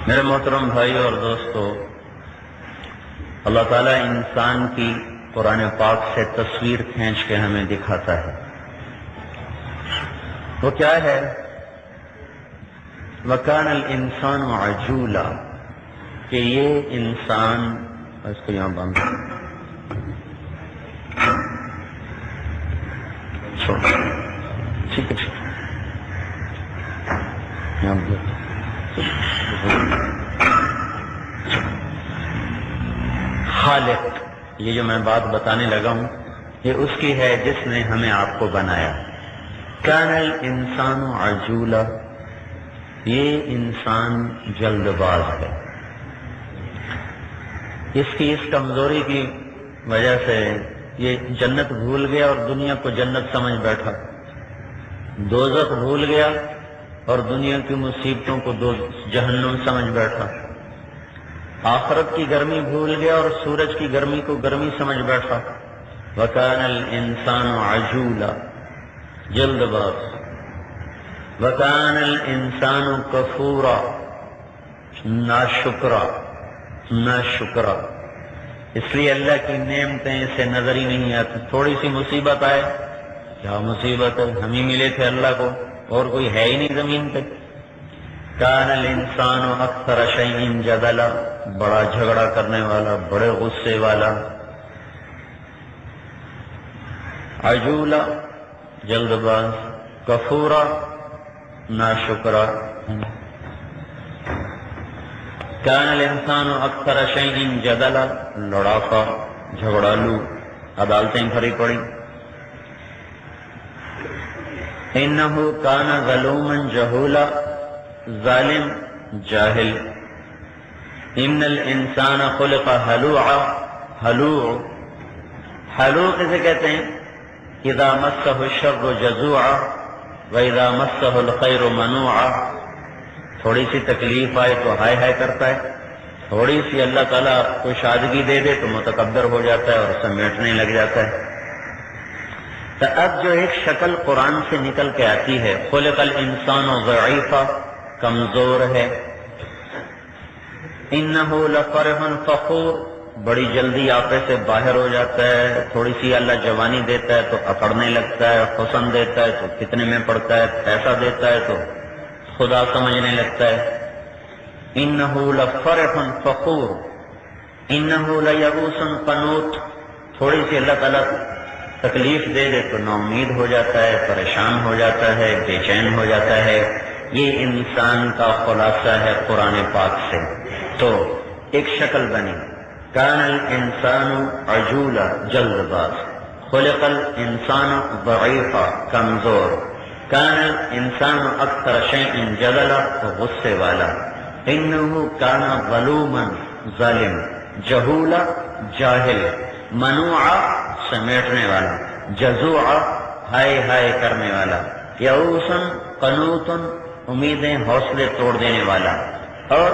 میرے محترم بھائی اور دوستو، اللہ تعالیٰ انسان کی قرآن پاک سے تصویر کھینچ کے ہمیں دکھاتا ہے۔ وہ کیا ہے؟ وَكَانَ الْإِنسَانُ عَجُولًا، کہ یہ انسان، اس کو یہاں باندھ ٹھیک ہے خالق، یہ جو میں بات بتانے لگا ہوں یہ اس کی ہے جس نے ہمیں آپ کو بنایا۔ کان الانسان عجولا، یہ انسان جلد باز ہے۔ اس کی اس کمزوری کی وجہ سے یہ جنت بھول گیا اور دنیا کو جنت سمجھ بیٹھا، دوزخ بھول گیا اور دنیا کی مصیبتوں کو جہنم سمجھ بیٹھا، آخرت کی گرمی بھول گیا اور سورج کی گرمی کو گرمی سمجھ بیٹھا۔ وَكَانَ الْإِنسَانُ عَجُولًا، جلد باز۔ وَكَانَ الْإِنسَانُ كَفُورًا، ناشکرا۔ اس لیے اللہ کی نعمتیں اسے نظر ہی نہیں آتی۔ تھوڑی سی مصیبت آئے، کیا مصیبت ہے، ہم ہی ملے تھے اللہ کو، اور کوئی ہے ہی نہیں زمین پہ۔ کان الانسان اکثر شیء جدلا، بڑا جھگڑا کرنے والا، بڑے غصے والا۔ عجولا، جلد باز۔ کفورا، ناشکرا۔ کان الانسان اکثر شیء جدلا، لڑاکا، جھگڑالو، عدالتیں بھری پڑی۔ انہو کان ظلوما جہولا، ظالم، جاہل۔ ان الانسان خلق ہلوعا، ہلوع کسے کہتے ہیں؟ اذا مسہ الشر جزوعا واذا مسہ الخیر منوعا، تھوڑی سی تکلیف آئے تو ہائے ہائے کرتا ہے، تھوڑی سی اللہ تعالیٰ کو شادگی دے دے تو متکبر ہو جاتا ہے اور سمیٹنے لگ جاتا ہے۔ تو اب جو ایک شکل قرآن سے نکل کے آتی ہے، خلق الانسان ضعیفا، کمزور ہے۔ انہو لفرح فخور، بڑی جلدی آپے سے باہر ہو جاتا ہے، تھوڑی سی اللہ جوانی دیتا ہے تو اکڑنے لگتا ہے، حسن دیتا ہے تو کتنے میں پڑتا ہے، پیسہ دیتا ہے تو خدا سمجھنے لگتا ہے۔ انہو لفرح فخور، انہو لیئوس قنوط، تھوڑی سی اللہ تعالیٰ تکلیف دے دے تو نا امید ہو جاتا ہے، پریشان ہو جاتا ہے، بے چین ہو جاتا ہے۔ یہ انسان کا خلاصہ ہے قرآن پاک سے۔ تو ایک شکل بنی، کان الانسان عجولا، جلد باز۔ خلق الانسان ضعیفا، کمزور۔ کان الانسان اکثر شیء جدلا، غصے والا۔ انہو کان ظلوما، ظالم۔ جہولا، جاہل۔ منوعا، سمیٹنے والا۔ جزوعا، ہائے ہائے کرنے والا۔ یئوسا، قنوطا، امیدیں حوصلے توڑ دینے والا۔ اور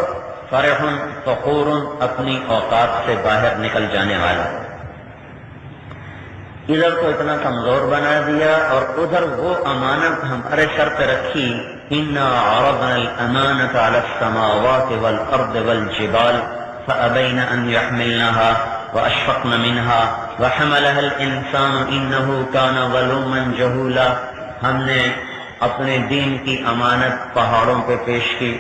فرح فخور، اپنی اوقات سے باہر نکل جانے والا۔ ادھر تو اتنا کمزور بنا دیا اور ادھر وہ امانت ہمارے سر پہ رکھی۔ انا عرضنا الامانة على السماوات والارض والجبال فابین ان يحملنها واشفقن منها وحملها الانسان انه كان ظلوما جهولا۔ ہم نے اپنے دین کی امانت پہاڑوں پہ پیش کی،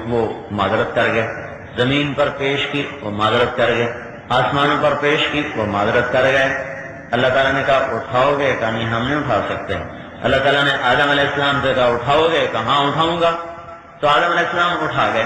وہ معذرت کر گئے، زمین پر پیش کی، وہ معذرت کر گئے، آسمانوں پر پیش کی، وہ معذرت کر گئے۔ اللہ تعالیٰ نے کہا اٹھاؤ گے؟ کہا نہیں، ہم نہیں اٹھا سکتے۔ اللہ تعالیٰ نے آدم علیہ السلام سے کہا اٹھاؤ گے؟ کہاں اٹھاؤں گا۔ تو آدم علیہ السلام اٹھا گئے۔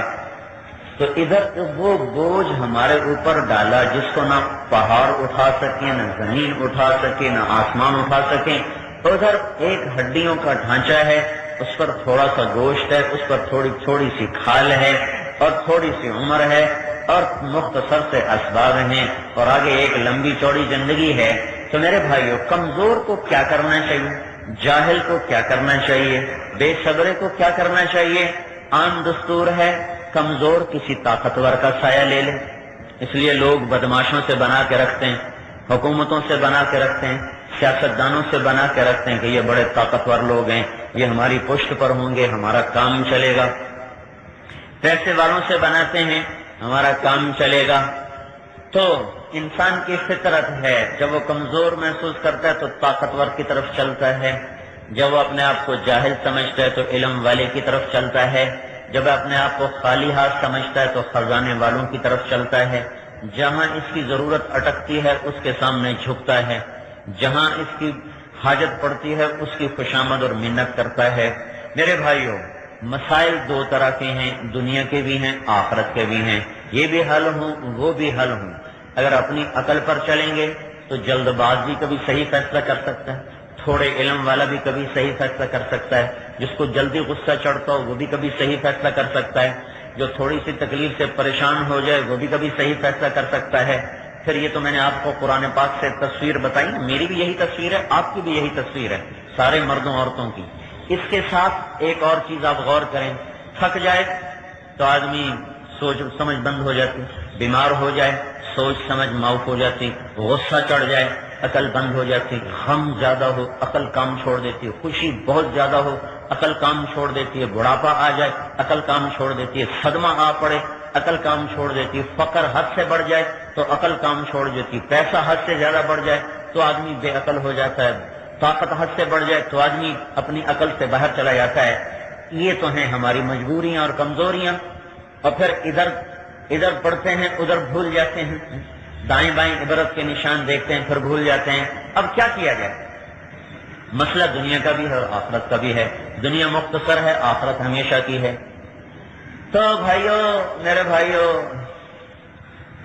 تو ادھر وہ بوجھ ہمارے اوپر ڈالا جس کو نہ پہاڑ اٹھا سکیں، نہ زمین اٹھا سکے، نہ آسمان اٹھا سکیں۔ ادھر ایک ہڈیوں کا ڈھانچہ ہے، اس پر تھوڑا سا گوشت ہے، اس پر تھوڑی سی کھال ہے اور تھوڑی سی عمر ہے اور مختصر سے اسباب ہیں اور آگے ایک لمبی چوڑی زندگی ہے۔ تو میرے بھائیو، کمزور کو کیا کرنا چاہیے؟ جاہل کو کیا کرنا چاہیے؟ بے صبرے کو کیا کرنا چاہیے؟ عام دستور ہے کمزور کسی طاقتور کا سایہ لے لے۔ اس لیے لوگ بدماشوں سے بنا کے رکھتے ہیں، حکومتوں سے بنا کے رکھتے ہیں، سیاستدانوں سے بنا کے رکھتے ہیں کہ یہ بڑے طاقتور لوگ ہیں، یہ ہماری پشت پر ہوں گے، ہمارا کام چلے گا۔ پیسے والوں سے بناتے ہیں ہمارا کام چلے گا۔ تو انسان کی فطرت ہے، جب وہ کمزور محسوس کرتا ہے تو طاقتور کی طرف چلتا ہے، جب وہ اپنے آپ کو جاہل سمجھتا ہے تو علم والے کی طرف چلتا ہے، جب اپنے آپ کو خالی ہاتھ سمجھتا ہے تو خزانے والوں کی طرف چلتا ہے، جہاں اس کی ضرورت اٹکتی ہے اس کے سامنے جھکتا ہے، جہاں اس کی حاجت پڑتی ہے اس کی خوشامد اور منت کرتا ہے۔ میرے بھائیوں، مسائل دو طرح کے ہیں، دنیا کے بھی ہیں، آخرت کے بھی ہیں، یہ بھی حل ہوں وہ بھی حل ہوں۔ اگر اپنی عقل پر چلیں گے تو جلد باز بھی کبھی صحیح فیصلہ کر سکتا ہے، تھوڑے علم والا بھی کبھی صحیح فیصلہ کر سکتا ہے، جس کو جلدی غصہ چڑھتا ہو وہ بھی کبھی صحیح فیصلہ کر سکتا ہے، جو تھوڑی سی تکلیف سے پریشان ہو جائے وہ بھی کبھی صحیح فیصلہ کر سکتا ہے۔ پھر یہ تو میں نے آپ کو قرآن پاک سے تصویر بتائی، میری بھی یہی تصویر ہے، آپ کی بھی یہی تصویر ہے، سارے مردوں عورتوں کی۔ اس کے ساتھ ایک اور چیز آپ غور کریں، تھک جائے تو آدمی سوچ سمجھ بند ہو جاتی، بیمار ہو جائے سوچ سمجھ معاف ہو جاتی، غصہ چڑھ جائے عقل بند ہو جاتی، غم زیادہ ہو عقل کام چھوڑ دیتی ہے، خوشی بہت زیادہ ہو عقل کام چھوڑ دیتی ہے، بڑھاپا آ جائے عقل کام چھوڑ دیتی ہے، صدمہ آ پڑے عقل کام چھوڑ دیتی ہے، فقر حد سے بڑھ جائے تو عقل کام چھوڑ دیتی ہے، پیسہ حد سے زیادہ بڑھ جائے تو آدمی بے عقل ہو جاتا ہے، طاقت حد سے بڑھ جائے تو آدمی اپنی عقل سے باہر چلا جاتا ہے۔ یہ تو ہیں ہماری مجبوریاں اور کمزوریاں، اور پھر ادھر پڑھتے ہیں ادھر بھول جاتے ہیں، دائیں بائیں عبرت کے نشان دیکھتے ہیں پھر بھول جاتے ہیں۔ اب کیا کیا جائے؟ مسئلہ دنیا کا بھی ہے اور آخرت کا بھی ہے، دنیا مختصر ہے، آخرت ہمیشہ کی ہے۔ تو بھائیو، میرے بھائیو،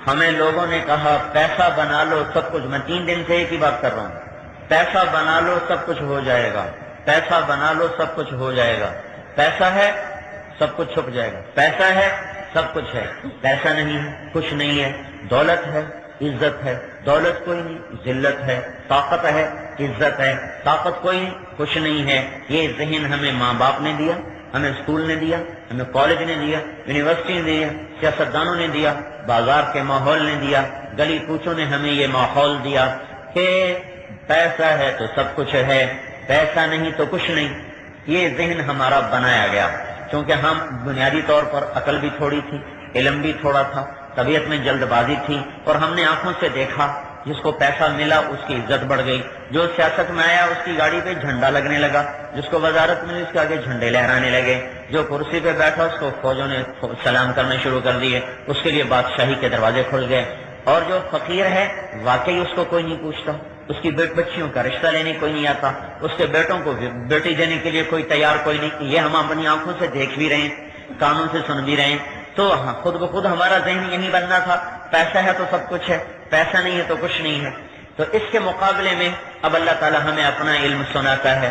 ہمیں لوگوں نے کہا پیسہ بنا لو سب کچھ، میں 3 دن سے ایک ہی بات کر رہا ہوں، پیسہ بنا لو سب کچھ ہو جائے گا، پیسہ بنا لو سب کچھ ہو جائے گا، پیسہ ہے سب کچھ چھپ جائے گا، پیسہ ہے سب کچھ ہے، پیسہ نہیں ہے کچھ نہیں ہے، دولت ہے عزت ہے، دولت کوئی نہیں ذلت ہے، طاقت ہے عزت ہے، طاقت کوئی نہیں کچھ نہیں ہے۔ یہ ذہن ہمیں ماں باپ نے دیا، ہمیں اسکول نے دیا، ہمیں کالج نے دیا، یونیورسٹی نے دیا، سیاستدانوں نے دیا، بازار کے ماحول نے دیا، گلی کوچوں نے ہمیں یہ ماحول دیا کہ پیسہ ہے تو سب کچھ ہے، پیسہ نہیں تو کچھ نہیں۔ یہ ذہن ہمارا بنایا گیا کیونکہ ہم بنیادی طور پر عقل بھی تھوڑی تھی، علم بھی تھوڑا تھا، طبیعت میں جلد بازی تھی، اور ہم نے آنکھوں سے دیکھا جس کو پیسہ ملا اس کی عزت بڑھ گئی، جو سیاست میں آیا اس کی گاڑی پہ جھنڈا لگنے لگا، جس کو وزارت ملی اس کے آگے جھنڈے لہرانے لگے، جو کرسی پہ بیٹھا اس کو فوجوں نے سلام کرنے شروع کر دیے، اس کے لیے بادشاہی کے دروازے کھل گئے۔ اور جو فقیر ہے واقعی اس کو کوئی نہیں پوچھتا، اس کی بچیوں کا رشتہ لینے کوئی نہیں آتا، اس کے بیٹوں کو بیٹی دینے کے لیے کوئی تیار کوئی نہیں۔ یہ ہم اپنی آنکھوں سے دیکھ بھی رہے ہیں، کانوں سے سن بھی رہے ہیں۔ تو خود بخود ہمارا ذہن یہی بننا تھا، پیسہ ہے تو سب کچھ ہے، پیسہ نہیں ہے تو کچھ نہیں ہے۔ تو اس کے مقابلے میں اب اللہ تعالی ہمیں اپنا علم سناتا ہے،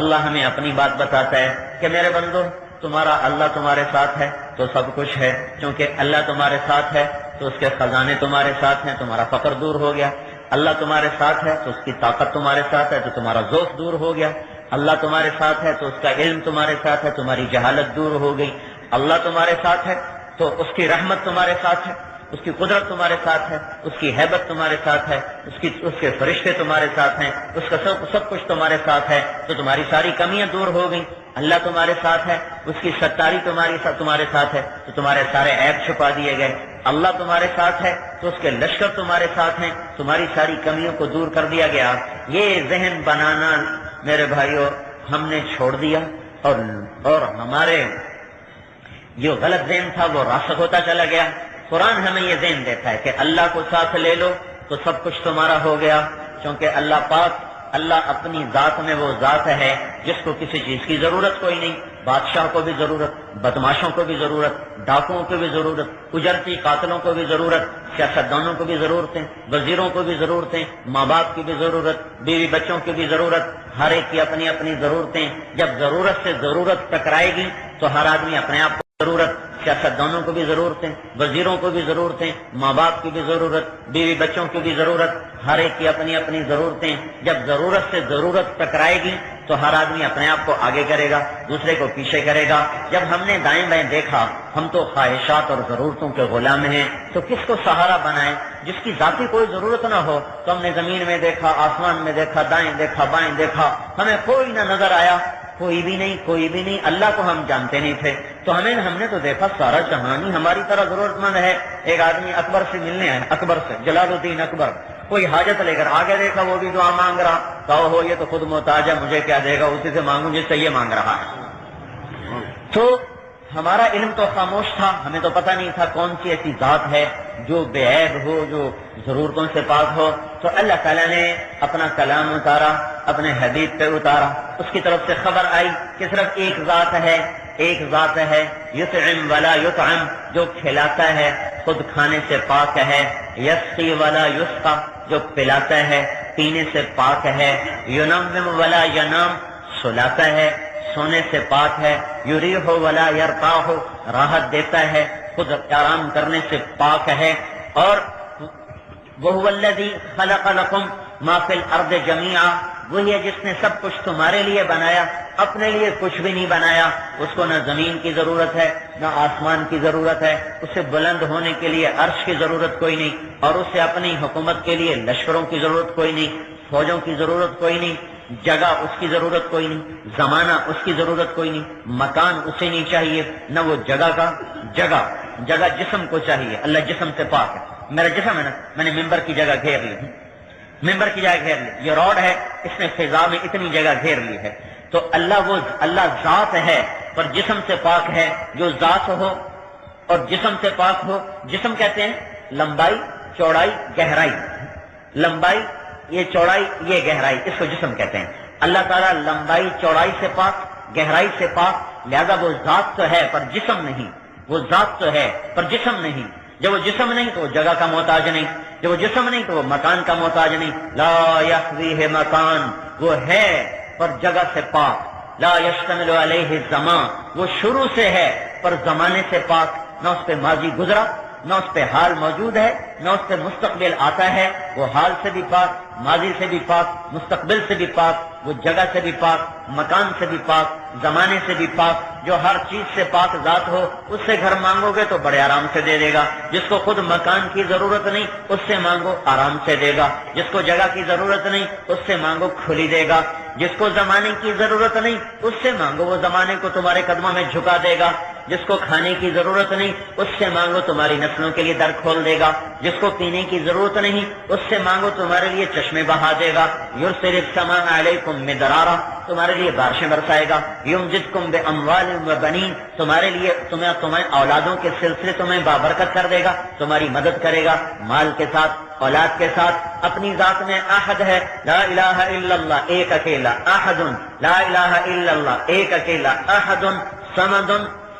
اللہ ہمیں اپنی بات بتاتا ہے کہ میرے بندو، تمہارا اللہ تمہارے ساتھ ہے تو سب کچھ ہے، کیونکہ اللہ تمہارے ساتھ ہے تو اس کے خزانے تمہارے ساتھ ہیں، تمہارا فقر دور ہو گیا۔ اللہ تمہارے ساتھ ہے تو اس کی طاقت تمہارے ساتھ ہے تو تمہارا ذوق دور ہو گیا۔ اللہ تمہارے ساتھ ہے تو اس کا علم تمہارے ساتھ ہے، تمہاری جہالت دور ہو گئی۔ اللہ تمہارے ساتھ ہے تو اس کی رحمت تمہارے ساتھ ہے، اس کی قدرت تمہارے ساتھ ہے، اس کی ہیبت تمہارے ساتھ ہے، اس کے فرشتے تمہارے ساتھ ہیں، اس کا سب کچھ تمہارے ساتھ ہے، تو تمہاری ساری کمیاں دور ہو گئیں۔ اللہ تمہارے ساتھ ہے، اس کی ستاری تمہارے ساتھ ہے تو تمہارے سارے عیب چھپا دیے گئے۔ اللہ تمہارے ساتھ ہے تو اس کے لشکر تمہارے ساتھ ہیں، تمہاری ساری کمیوں کو دور کر دیا گیا۔ یہ ذہن بنانا میرے بھائیوں ہم نے چھوڑ دیا، اور ہمارے جو غلط ذہن تھا وہ راسخ ہوتا چلا گیا۔ قرآن ہمیں یہ ذہن دیتا ہے کہ اللہ کو ساتھ لے لو تو سب کچھ تمہارا ہو گیا، کیونکہ اللہ اپنی ذات میں وہ ذات ہے جس کو کسی چیز کی ضرورت کوئی نہیں۔ بادشاہ کو بھی ضرورت، بدماشوں کو بھی ضرورت، ڈاکوؤں کو بھی ضرورت، اجرتی قاتلوں کو بھی ضرورت، سیاستدانوں کو بھی ضرورتیں، وزیروں کو بھی ضرورتیں، ماں باپ کی بھی ضرورت، بیوی بچوں کی بھی ضرورت، ہر ایک کی اپنی اپنی ضرورتیں۔ جب ضرورت سے ضرورت ٹکرائے گی تو ہر آدمی اپنے آپ کو ضرورت، سیاستدانوں کو بھی ضرورتیں، وزیروں کو بھی ضرورتیں، ماں باپ کی بھی ضرورت، بیوی بچوں کی بھی ضرورت، ہر ایک کی اپنی اپنی ضرورتیں۔ جب ضرورت سے ضرورت ٹکرائے گی تو ہر آدمی اپنے آپ کو آگے کرے گا، دوسرے کو پیچھے کرے گا۔ جب ہم نے دائیں بائیں دیکھا ہم تو خواہشات اور ضرورتوں کے غلام ہیں، تو کس کو سہارا بنائیں؟ جس کی ذاتی کوئی ضرورت نہ ہو تو ہم نے زمین میں دیکھا، آسمان میں دیکھا، دائیں دیکھا، بائیں دیکھا، ہمیں کوئی نہ نظر آیا، کوئی بھی نہیں۔ اللہ کو ہم جانتے نہیں تھے، تو ہم نے تو دیکھا سارا جہان ہی ہماری طرح ضرورت مند ہے. ایک آدمی اکبر سے ملنے آئے، اکبر سے، جلال الدین اکبر، کوئی حاجت لے کر آگے دیکھا وہ بھی دعا مانگ رہا. کہو ہو یہ تو خود محتاج ہے، مجھے کیا دے گا، اسی سے مانگوں جس سے یہ مانگ رہا ہے. تو ہمارا علم تو خاموش تھا، ہمیں تو پتہ نہیں تھا کون سی ایسی ذات ہے جو بے عیب ہو، جو ضرورتوں سے پاک ہو. تو اللہ تعالیٰ نے اپنا کلام اتارا، اپنے حبیب پہ اتارا، اس کی طرف سے خبر آئی کہ صرف ایک ذات ہے یطعم ولا یطعم، جو کھلاتا ہے خود کھانے سے پاک ہے، یسقی ولا یسقى، جو پلاتا ہے پینے سے پاک ہے، ینم ولا ینام، سلاتا ہے سونے سے پاک ہے، یریح ولا یرتاح، راحت دیتا ہے خود آرام کرنے سے پاک ہے. اور وَهُوَ الَّذِي خَلَقَ لَكُمْ مَا فِي الْأَرْضِ جَمِيعًا، وہی ہے جس نے سب کچھ تمہارے لیے بنایا، اپنے لیے کچھ بھی نہیں بنایا. اس کو نہ زمین کی ضرورت ہے نہ آسمان کی ضرورت ہے، اسے بلند ہونے کے لیے عرش کی ضرورت کوئی نہیں، اور اسے اپنی حکومت کے لیے لشکروں کی ضرورت کوئی نہیں، فوجوں کی ضرورت کوئی نہیں، جگہ اس کی ضرورت کوئی نہیں، زمانہ اس کی ضرورت کوئی نہیں، مکان اسے نہیں چاہیے، نہ وہ جگہ جسم کو چاہیے. اللہ جسم سے پاک ہے. میرا جسم ہے نا، میں نے ممبر کی جگہ گھیر لی، یہ روڈ ہے، اس نے فضا میں اتنی جگہ گھیر لی ہے. تو اللہ ذات ہے پر جسم سے پاک ہے. جو ذات ہو اور جسم سے پاک ہو، جسم کہتے ہیں لمبائی، چوڑائی، گہرائی. لمبائی، یہ چوڑائی، یہ گہرائی، اس کو جسم کہتے ہیں. اللہ تعالیٰ لمبائی چوڑائی سے پاک، گہرائی سے پاک، لہذا وہ ذات تو ہے پر جسم نہیں. وہ ذات تو ہے پر جسم نہیں. جب وہ جسم نہیں تو وہ جگہ کا محتاج نہیں، جب وہ جسم نہیں تو وہ مکان کا محتاج نہیں. لا یحویہ مکان، وہ ہے پر جگہ سے پاک. لا یشتمل علیہ الزمان، وہ شروع سے ہے پر زمانے سے پاک. نہ اس پہ ماضی گزرا، نہ اس پہ حال موجود ہے، نہ اس پہ مستقبل آتا ہے. وہ حال سے بھی پاک، ماضی سے بھی پاک، مستقبل سے بھی پاک، وہ جگہ سے بھی پاک، مکان سے بھی پاک، زمانے سے بھی پاک. جو ہر چیز سے پاک ذات ہو اس سے گھر مانگو گے تو بڑے آرام سے دے دے گا. جس کو خود مکان کی ضرورت نہیں اس سے مانگو آرام سے دے گا. جس کو جگہ کی ضرورت نہیں اس سے مانگو کھلی دے گا. جس کو زمانے کی ضرورت نہیں اس سے مانگو وہ زمانے کو تمہارے قدموں میں جھکا دے گا. جس کو کھانے کی ضرورت نہیں اس سے مانگو تمہاری نسلوں کے لیے در کھول دے گا. جس کو پینے کی ضرورت نہیں اس سے مانگو تمہارے لیے چشمے بہا دے گا. یرسل السماء علیکم مدرارا، تمہارے لیے بارشیں برسائے گا. یمجدکم باموال وبنین، تمہارے لیے تمہیں اولادوں کے سلسلے تمہیں بابرکت کر دے گا، تمہاری مدد کرے گا مال کے ساتھ، اولاد کے ساتھ. اپنی ذات میں احد ہے، لا الہ الا اللہ، ایک اکیلا. احد، لا الہ الا اللہ، ایک اکیلا. احد صمد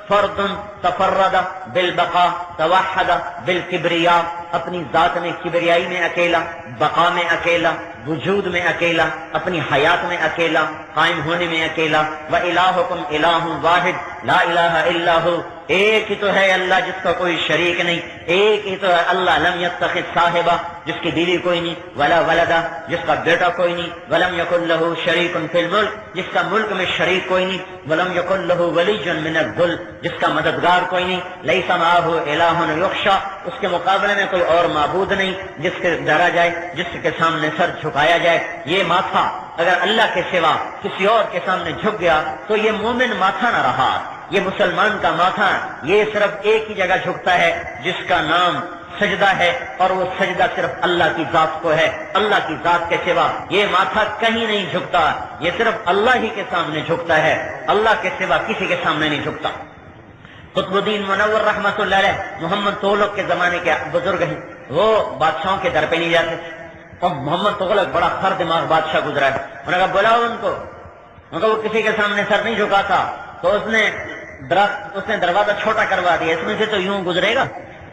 فرد تفرد بالبقاء توحد بالکبریاء، اپنی ذات میں کبریائی میں اکیلا، بقا میں اکیلا، وجود میں اکیلا، اپنی حیات میں اکیلا، قائم ہونے میں اکیلا. وَإِلَٰهُكُمْ إِلَٰهٌ وَاحِدٌ لَا إِلَٰهَ إِلَّا هُوَ، ایک ہی تو ہے اللہ جس کا کوئی شریک نہیں. ایک ہی تو ہے اللہ. لم يتخذ صاحبہ، جس کی بیوی کوئی نہیں، ولا ولدا، جس کا بیٹا کوئی نہیں، ولم يكن له شریک فی الملک، جس کا ملک میں شریک کوئی نہیں، ولم يكن له ولی من الذل، جس کا مددگار کوئی نہیں. لیس معه الہ یخشی، اس کے مقابلے میں کوئی اور معبود نہیں جس کے ڈرا جائے، جس کے سامنے سر جھکایا جائے. یہ ماتھا اگر اللہ کے سوا کسی اور کے سامنے جھک گیا تو یہ مومن ماتھا نہ رہا. یہ مسلمان کا ماتھا یہ صرف ایک ہی جگہ جھکتا ہے جس کا نام سجدہ ہے، اور وہ سجدہ صرف اللہ کی ذات کو ہے. اللہ کی ذات کے سوا یہ ماتھا کہیں نہیں جھکتا. یہ صرف اللہ ہی کے سامنے جھکتا ہے، اللہ کے سوا کسی کے سامنے نہیں جھکتا. قطب الدین منور رحمت اللہ علیہ محمد تغلق کے زمانے کے بزرگ ہیں. وہ بادشاہوں کے در پہ نہیں جاتے. اور محمد تغلق بڑا خر دماغ بادشاہ گزرا ہے. انہوں نے کہا بلاؤ ان کو. وہ کسی کے سامنے سر نہیں جھکاتا تو اس نے دروازہ چھوٹا کروا دیا. اس میں سے تو یوں گزرے گا،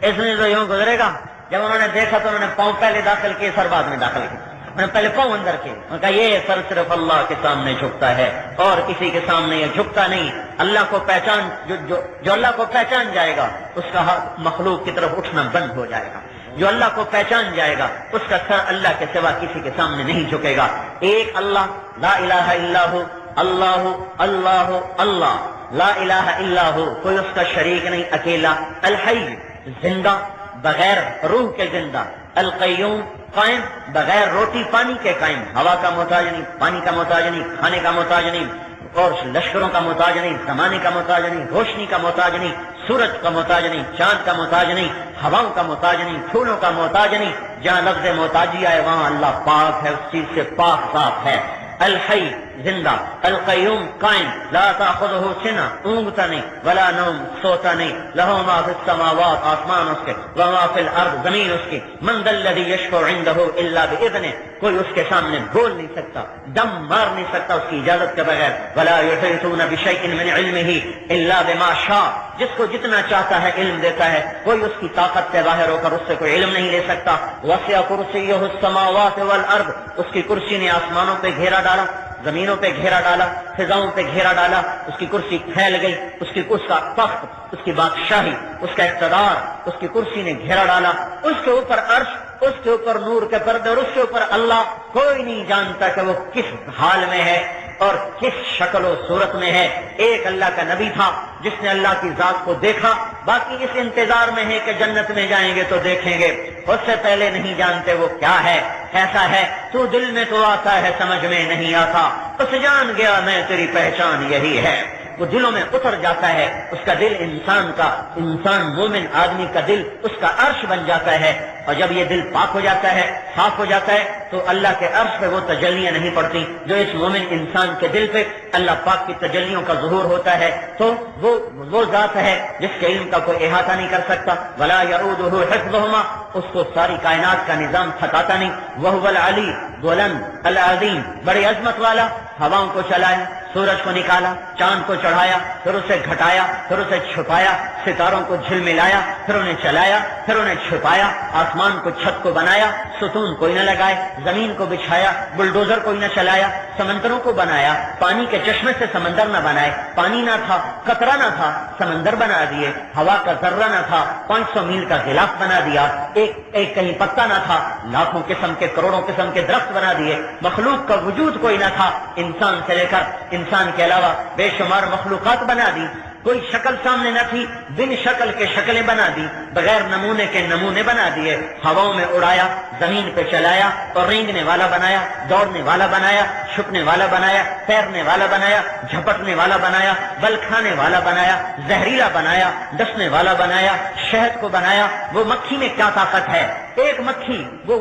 اس میں تو یوں گزرے گا. جب انہوں نے دیکھا تو انہوں نے پاؤں پہلے داخل کیے، سر بعد میں داخل کیے. انہوں نے پہلے پاؤں اندر کیے. انہوں نے کہا یہ سر صرف اللہ کے سامنے جھکتا ہے اور کسی کے سامنے یہ جھکتا نہیں. اللہ کو پہچان جو اللہ کو پہچان جائے گا اس کا ہاتھ مخلوق کی طرف اٹھنا بند ہو جائے گا. جو اللہ کو پہچان جائے گا اس کا سر اللہ کے سوا کسی کے سامنے نہیں جھکے گا. ایک اللہ، لا الہ الا ہو، اللہ اللہ اللہ، لا الہ الا ہو، کوئی اس کا شریک نہیں، اکیلا. الحی، زندہ بغیر روح کے زندہ. القیوم، قائم بغیر روٹی پانی کے قائم. ہوا کا محتاج نہیں، پانی کا محتاج نہیں، کھانے کا محتاج نہیں، اور لشکروں کا محتاج نہیں، زمانے کا محتاج نہیں، روشنی کا محتاج نہیں، سورج کا محتاج نہیں، چاند کا محتاج نہیں، ہواؤں کا محتاج نہیں، پھولوں کا محتاج نہیں۔ جہاں لفظ محتاجی آئے وہاں اللہ پاک ہے، اس چیز سے پاک صاف ہے۔ الحی زندہ، القیوم قائم، لا تاخذہ سنہ اونگتا نہیں، ولا نوم سوتا نہیں، لہ ما فی السماوات آسمان اس کے، وما فی الارض زمین اس کی، من ذا الذی یشفع عندہ الا باذنہ، کوئی اس کے سامنے بول نہیں سکتا، دم مار نہیں سکتا اس کی اجازت کے بغیر۔ ولا یحیطون بشیء من علمہ الا بما شاء، جس کو جتنا چاہتا ہے علم دیتا ہے، کوئی اس کی طاقت سے باہر ہو کر اس سے کوئی علم نہیں لے سکتا۔ وسع کرسیہ السماوات والارض، اس کی کرسی نے آسمانوں پہ گھیرا ڈالا، زمینوں پہ گھیرا ڈالا، فضاؤں پہ گھیرا ڈالا، اس کی کرسی پھیل گئی، اس کا تخت، اس کی بادشاہی، اس کا اقتدار، اس کی کرسی نے گھیرا ڈالا، اس کے اوپر عرش، اس کے اوپر نور کے پردے، اور اس کے اوپر اللہ، کوئی نہیں جانتا کہ وہ کس حال میں ہے اور کس شکل و صورت میں ہے۔ ایک اللہ کا نبی تھا جس نے اللہ کی ذات کو دیکھا، باقی اس انتظار میں ہے کہ جنت میں جائیں گے تو دیکھیں گے، اس سے پہلے نہیں جانتے وہ کیا ہے، ایسا ہے تو دل میں تو آتا ہے سمجھ میں نہیں آتا، اس جان گیا میں تیری پہچان یہی ہے۔ وہ دلوں میں اتر جاتا ہے، اس کا دل انسان مومن آدمی کا دل اس کا عرش بن جاتا ہے، اور جب یہ دل پاک ہو جاتا ہے، صاف ہو جاتا ہے، تو اللہ کے عرش پہ وہ تجلیاں نہیں پڑتی جو اس مومن انسان کے دل پہ اللہ پاک کی تجلیوں کا ظہور ہوتا ہے۔ تو وہ ذات ہے جس کے علم کا کوئی احاطہ نہیں کر سکتا، ولا یعودہ حفظہما، اس کو ساری کائنات کا نظام تھکاتا نہیں، وہو العلی بلند العظیم، بڑی عظمت والا، ہواؤں کو چلایا، سورج کو نکالا، چاند کو چڑھایا، پھر اسے گھٹایا، پھر اسے چھپایا، ستاروں کو جھلملایا، پھر انہیں چلایا، پھر انہیں چھپایا، آسمان کو چھت کو بنایا، ستون کوئی نہ لگائے، زمین کو بچھایا، بلڈوزر کوئی نہ چلایا، سمندروں کو بنایا، پانی کے چشمے سے سمندر نہ بنائے، پانی نہ تھا، قطرہ نہ تھا، سمندر بنا دیے، ہوا کا ذرہ نہ تھا، 500 میل کا غلاف بنا دیا، ایک کہیں پتا نہ تھا، لاکھوں قسم کے کروڑوں قسم کے درخت بنا دیے، مخلوق کا وجود کوئی نہ تھا، انسان سے لے کر انسان کے علاوہ بے شمار مخلوقات بنا دی، کوئی شکل سامنے نہ تھی، بن شکل کے شکلیں بنا دی، بغیر نمونے کے نمونے بنا دیے، ہواؤں میں اڑایا، زمین پہ چلایا، اور رینگنے والا بنایا، دوڑنے والا بنایا، چھپنے والا بنایا، تیرنے والا بنایا، جھپٹنے والا بنایا، بل کھانے والا بنایا، زہریلا بنایا، ڈسنے والا بنایا، شہد کو بنایا۔ وہ مکھی میں کیا طاقت ہے؟ ایک مکھی، وہ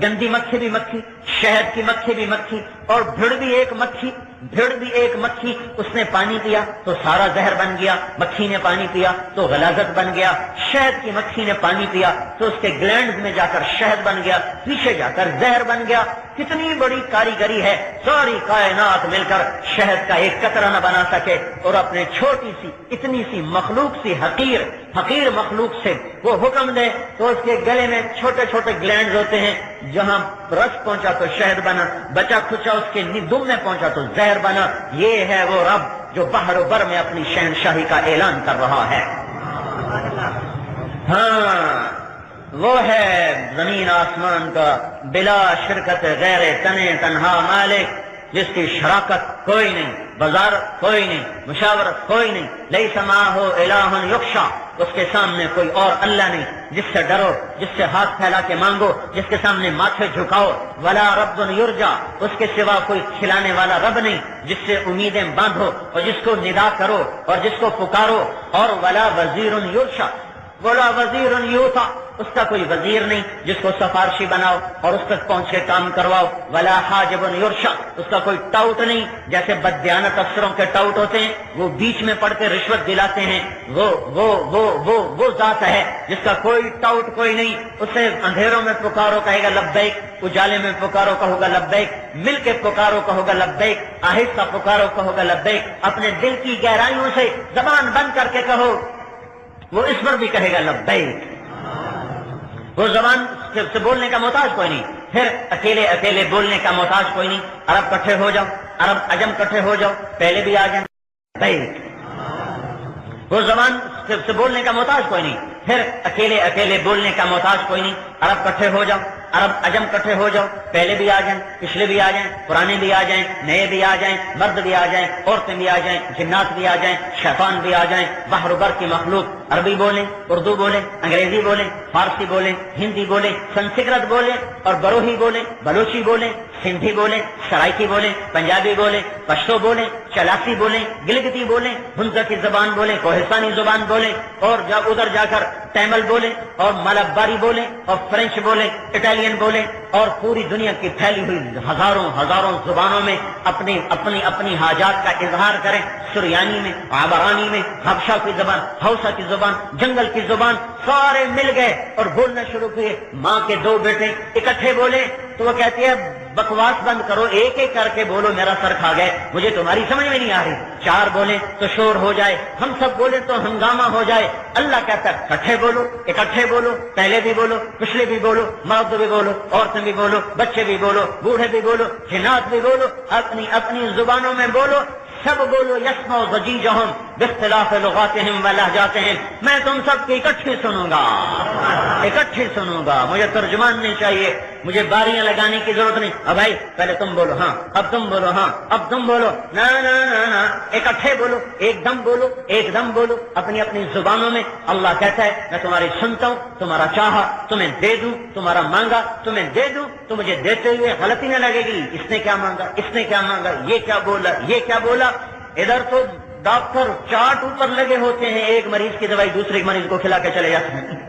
گندی مکھی بھی مکھی، شہد کی مکھی بھی مکھی، اور بھیڑ بھی ایک مکھی، اس نے پانی پیا تو سارا زہر بن گیا، مکھی نے پانی پیا تو غلاظت بن گیا، شہد کی مکھی نے پانی پیا تو اس کے گلینڈز میں جا کر شہد بن گیا، پیچھے جا کر زہر بن گیا۔ کتنی بڑی کاریگری ہے، ساری کائنات مل کر شہد کا ایک قطرہ نہ بنا سکے، اور اپنے چھوٹی سی اتنی سی مخلوق سی حقیر مخلوق سے وہ حکم دے تو اس کے گلے میں چھوٹے چھوٹے گلینڈز ہوتے ہیں، جہاں رس پہنچا تو شہد بنا، بچا کھچا اس کے دم میں پہنچا تو زہر بنا۔ یہ ہے وہ رب جو بحر و بر میں اپنی شہنشاہی کا اعلان کر رہا ہے۔ ہاں، وہ ہے زمین آسمان کا بلا شرکت غیر تنے تنہا مالک، جس کی شراکت کوئی نہیں، بازارت کوئی نہیں، مشاورت کوئی نہیں، لیس معہ الہ یخشی، اس کے سامنے کوئی اور اللہ نہیں جس سے ڈرو، جس سے ہاتھ پھیلا کے مانگو، جس کے سامنے ماتھے جھکاؤ، ولا رب یرجا، اس کے سوا کوئی کھلانے والا رب نہیں جس سے امیدیں باندھو اور جس کو ندا کرو اور جس کو پکارو، اور ولا وزیر یرشا، ولا وزیر یوتا، اس کا کوئی وزیر نہیں جس کو سفارشی بناؤ اور اس تک پہنچ کے کام کرواؤ، ولا حاجب یرشا، اس کا کوئی ٹاؤٹ نہیں، جیسے بددیانت افسروں کے ٹاؤٹ ہوتے ہیں، وہ بیچ میں پڑھ کے رشوت دلاتے ہیں، وہ ذات ہے جس کا کوئی ٹاؤٹ کوئی نہیں، اسے اندھیروں میں پکارو کہے گا لبیک، اجالے میں پکارو کہو گا لبیک، مل کے پکارو کہو گا لبیک، آہستہ پکارو کہو گا لبیک، اپنے دل کی گہرائیوں سے زبان بند کر کے کہو، وہ اس پر بھی کہے گا لبیک۔ وہ زبان سے بولنے کا محتاج کوئی نہیں، پھر اکیلے بولنے کا محتاج کوئی نہیں، عرب کٹھے ہو جاؤ، عرب عجم کٹھے ہو جاؤ، پہلے بھی آ جائیں لبیک۔ وہ زبان سے بولنے کا محتاج کوئی نہیں، پھر اکیلے بولنے کا محتاج کوئی نہیں، عرب کٹھے ہو جاؤ، عرب عجم کٹھے ہو جاؤ، پہلے بھی آ جائیں، پچھلے بھی آ جائیں، پرانے بھی آ جائیں، نئے بھی آ جائیں، مرد بھی آ جائیں، عورتیں بھی آ جائیں، جنات بھی آ جائیں، شیطان بھی آ جائیں، بحر و بر کی مخلوق، عربی بولیں، اردو بولیں، انگریزی بولیں، فارسی بولیں، ہندی بولیں، سنسکرت بولیں، اور بروہی بولیں، بلوچی بولیں، سندھی بولیں، سرائکی بولیں، پنجابی بولیں، پشتو بولیں، چلاسی بولیں، گلگتی بولیں، ہنزا کی زبان بولیں، کوہستانی زبان بولیں، اور ادھر جا کر تیمل بولیں اور ملباری بولیں اور فرینچ بولیں، اٹالین بولیں، اور پوری دنیا کی پھیلی ہوئی ہزاروں زبانوں میں اپنی حاجات کا اظہار کریں، سریانی میں، عبرانی میں، حبشہ کی زبان، ہاؤسا کی زبان، جنگل کی زبان، سارے مل گئے اور بولنا شروع کیے۔ ماں کے دو بیٹے اکٹھے بولے تو وہ کہتی ہے بکواس بند کرو، ایک ایک کر کے بولو، میرا سر کھا گئے، مجھے تمہاری سمجھ میں نہیں آ رہی۔ چار بولیں تو شور ہو جائے، ہم سب بولیں تو ہنگامہ ہو جائے۔ اللہ کہتا ہے اکٹھے بولو، پہلے بھی بولو، پچھلے بھی بولو، مرد بھی بولو، عورتیں بھی بولو، بچے بھی بولو، بوڑھے بھی بولو، جنات بھی بولو، اپنی زبانوں میں بولو، سب بولو۔ یسمع ضجیجہم باختلاف لغاتہم و لہجاتہم، میں تم سب کی اکٹھے سنوں گا، مجھے ترجمان نہیں چاہیے، مجھے باریاں لگانے کی ضرورت نہیں۔ اب بھائی پہلے تم بولو، ہاں اب تم بولو، ہاں اب تم بولو، نا اکٹھے بولو، ایک دم بولو اپنی زبانوں میں۔ اللہ کہتا ہے میں تمہاری سنتا ہوں، تمہارا چاہا تمہیں دے دوں، تمہارا مانگا تمہیں دے دوں، تو مجھے دیتے ہوئے غلطی نہ لگے گی، اس نے کیا مانگا، یہ کیا بولا۔ ادھر تو ڈاکٹر چارٹ اوپر لگے ہوتے ہیں، ایک مریض کی دوائی دوسرے مریض کو کھلا کے چلے جاتے ہیں۔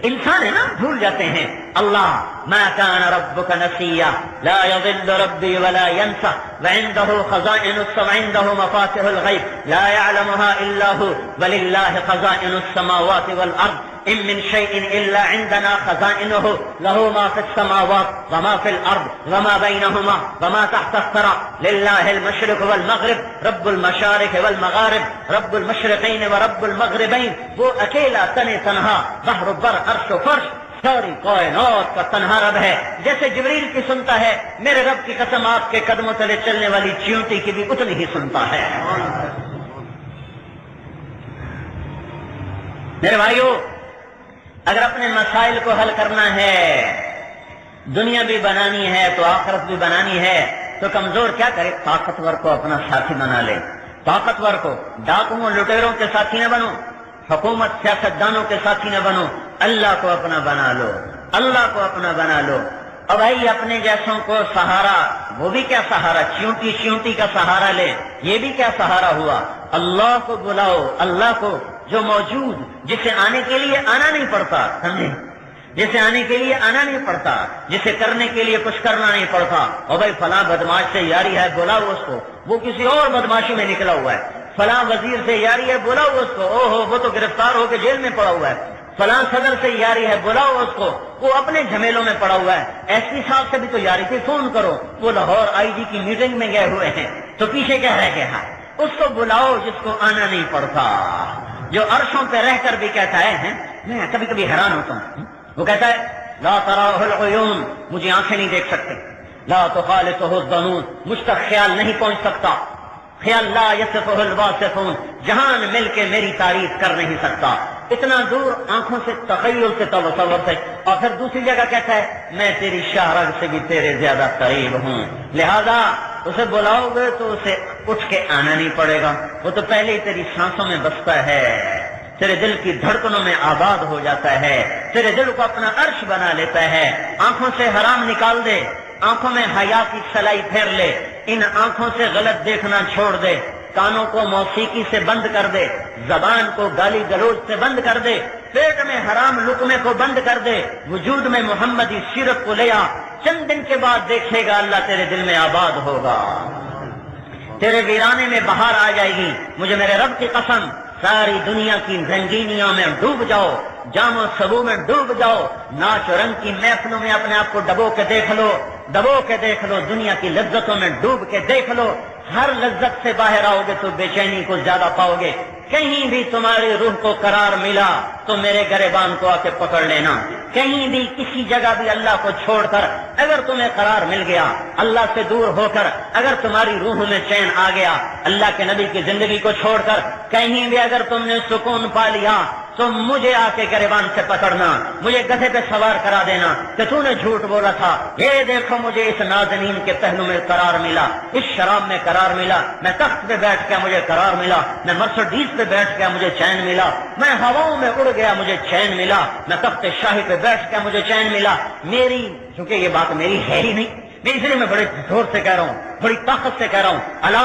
انسان ہے نا، بھول جاتے ہیں۔ اللہ ما كان ربك نسيا لا يضل ربي ولا ينسى وعنده خزائن السماء وعنده مفاتيح الغيب لا يعلمها الا هو ولله خزائن السماوات والارض ان من شيء الا عندنا خزائنه له ما في السماوات وما في الارض وما بينهما وما تحت الثرى لله المشرق والمغرب رب المشارق والمغارب رب المشرقين ورب المغربين، وہ اکیلا تنہا بحر بر عرش و فرش ساری کائنات کا تنہا رب ہے۔ جیسے جبریل کی سنتا ہے، میرے رب کی قسم آپ کے قدموں تلے چلنے والی چیونٹی کی بھی اتنی ہی سنتا ہے۔ میرے بھائیو، اگر اپنے مسائل کو حل کرنا ہے، دنیا بھی بنانی ہے تو آخرت بھی بنانی ہے، تو کمزور کیا کرے؟ طاقتور کو اپنا ساتھی بنا لے۔ طاقتور کو ڈاکوؤں لٹیروں کے ساتھی نہ بنو، حکومت سیاستدانوں کے ساتھی نہ بنو، اللہ کو اپنا بنا لو۔ اب بھائی اپنے جیسوں کو سہارا، وہ بھی کیا سہارا، چیونٹی کا سہارا لے، یہ بھی کیا سہارا ہوا۔ اللہ کو بلاؤ، اللہ کو جو موجود، جسے آنے کے لیے آنا نہیں پڑتا، سمجھے، جسے آنے کے لیے آنا نہیں پڑتا، جسے کرنے کے لیے کچھ کرنا نہیں پڑتا۔ اور بھائی فلاں بدماش سے یاری ہے، بلاؤ اس کو، وہ کسی اور بدماشی میں نکلا ہوا ہے۔ فلاں وزیر سے یاری ہے، بلاؤ اس کو، وہ تو گرفتار ہو کے جیل میں پڑا ہوا ہے۔ فلاں صدر سے یاری ہے، بلاؤ اس کو، وہ اپنے جھمیلوں میں پڑا ہوا ہے۔ ایس پی صاحب سے بھی تو یاری تھی، فون کرو، وہ لاہور آئی جی کی میٹنگ میں گئے ہوئے ہیں، تو پیچھے کہہ رہے ہیں، اس کو بلاؤ جس کو آنا نہیں پڑتا، جو عرشوں پہ رہ کر بھی کہتا ہے۔ میں کبھی کبھی حیران ہوتا ہوں، وہ کہتا ہے لا تراہ العیون، مجھے آنکھیں نہیں دیکھ سکتے، لا تخالطہ الظنون، مجھ تک خیال نہیں پہنچ سکتا، خیال لا یصفہ الواصفون، جہان مل کے میری تعریف کر نہیں سکتا، اتنا دور آنکھوں سے، تخیل سے، تصور سے۔ اور پھر دوسری جگہ کہتا ہے میں تیری شاہرگ سے بھی تیرے زیادہ قریب ہوں، لہذا اسے بلاؤ گے تو اسے اٹھ کے آنا نہیں پڑے گا، وہ تو پہلے ہی تیری سانسوں میں بستا ہے، تیرے دل کی دھڑکنوں میں آباد ہو جاتا ہے، تیرے دل کو اپنا عرش بنا لیتا ہے۔ آنکھوں سے حرام نکال دے، آنکھوں میں حیا کی سلائی پھیر لے، ان آنکھوں سے غلط دیکھنا چھوڑ دے، کانوں کو موسیقی سے بند کر دے، زبان کو گالی گلوچ سے بند کر دے، پیٹ میں حرام لقمے کو بند کر دے، وجود میں محمدی سیرت کو لے آ، چند دن کے بعد دیکھے گا اللہ تیرے دل میں آباد ہوگا، تیرے ویرانے میں بہار آ جائے گی۔ مجھے میرے رب کی قسم، ساری دنیا کی رنگینیوں میں ڈوب جاؤ، جام و سبو میں ڈوب جاؤ، ناچ و رنگ کی محفلوں میں اپنے آپ کو ڈبو کے دیکھ لو، دنیا کی لذتوں میں ڈوب کے دیکھ لو، ہر لذت سے باہر آؤ گے تو بے چینی کو زیادہ پاؤ گے۔ کہیں بھی تمہاری روح کو قرار ملا تو میرے گریبان کو آ کے پکڑ لینا، کہیں بھی کسی جگہ بھی اللہ کو چھوڑ کر اگر تمہیں قرار مل گیا، اللہ سے دور ہو کر اگر تمہاری روح میں چین آ گیا، اللہ کے نبی کی زندگی کو چھوڑ کر کہیں بھی اگر تم نے سکون پا لیا، تو مجھے آ کے گریبان سے پکڑنا، مجھے گدھے پہ سوار کرا دینا کہ تو نے جھوٹ بولا تھا، یہ دیکھو مجھے اس نازنین کے پہلو میں قرار ملا، اس شراب میں قرار ملا، میں تخت پہ بیٹھ کے مجھے قرار ملا، میں مرسڈیز پہ بیٹھ کے مجھے چین ملا، میں ہواؤں میں اڑ گیا مجھے چین ملا، میں تخت شاہی پہ بیٹھ کے مجھے چین ملا۔ میری، چونکہ یہ بات میری ہے ہی نہیں، میں اس لیے میں بڑے زور سے کہہ رہا ہوں، بڑی طاقت سے کہہ رہا ہوں، الا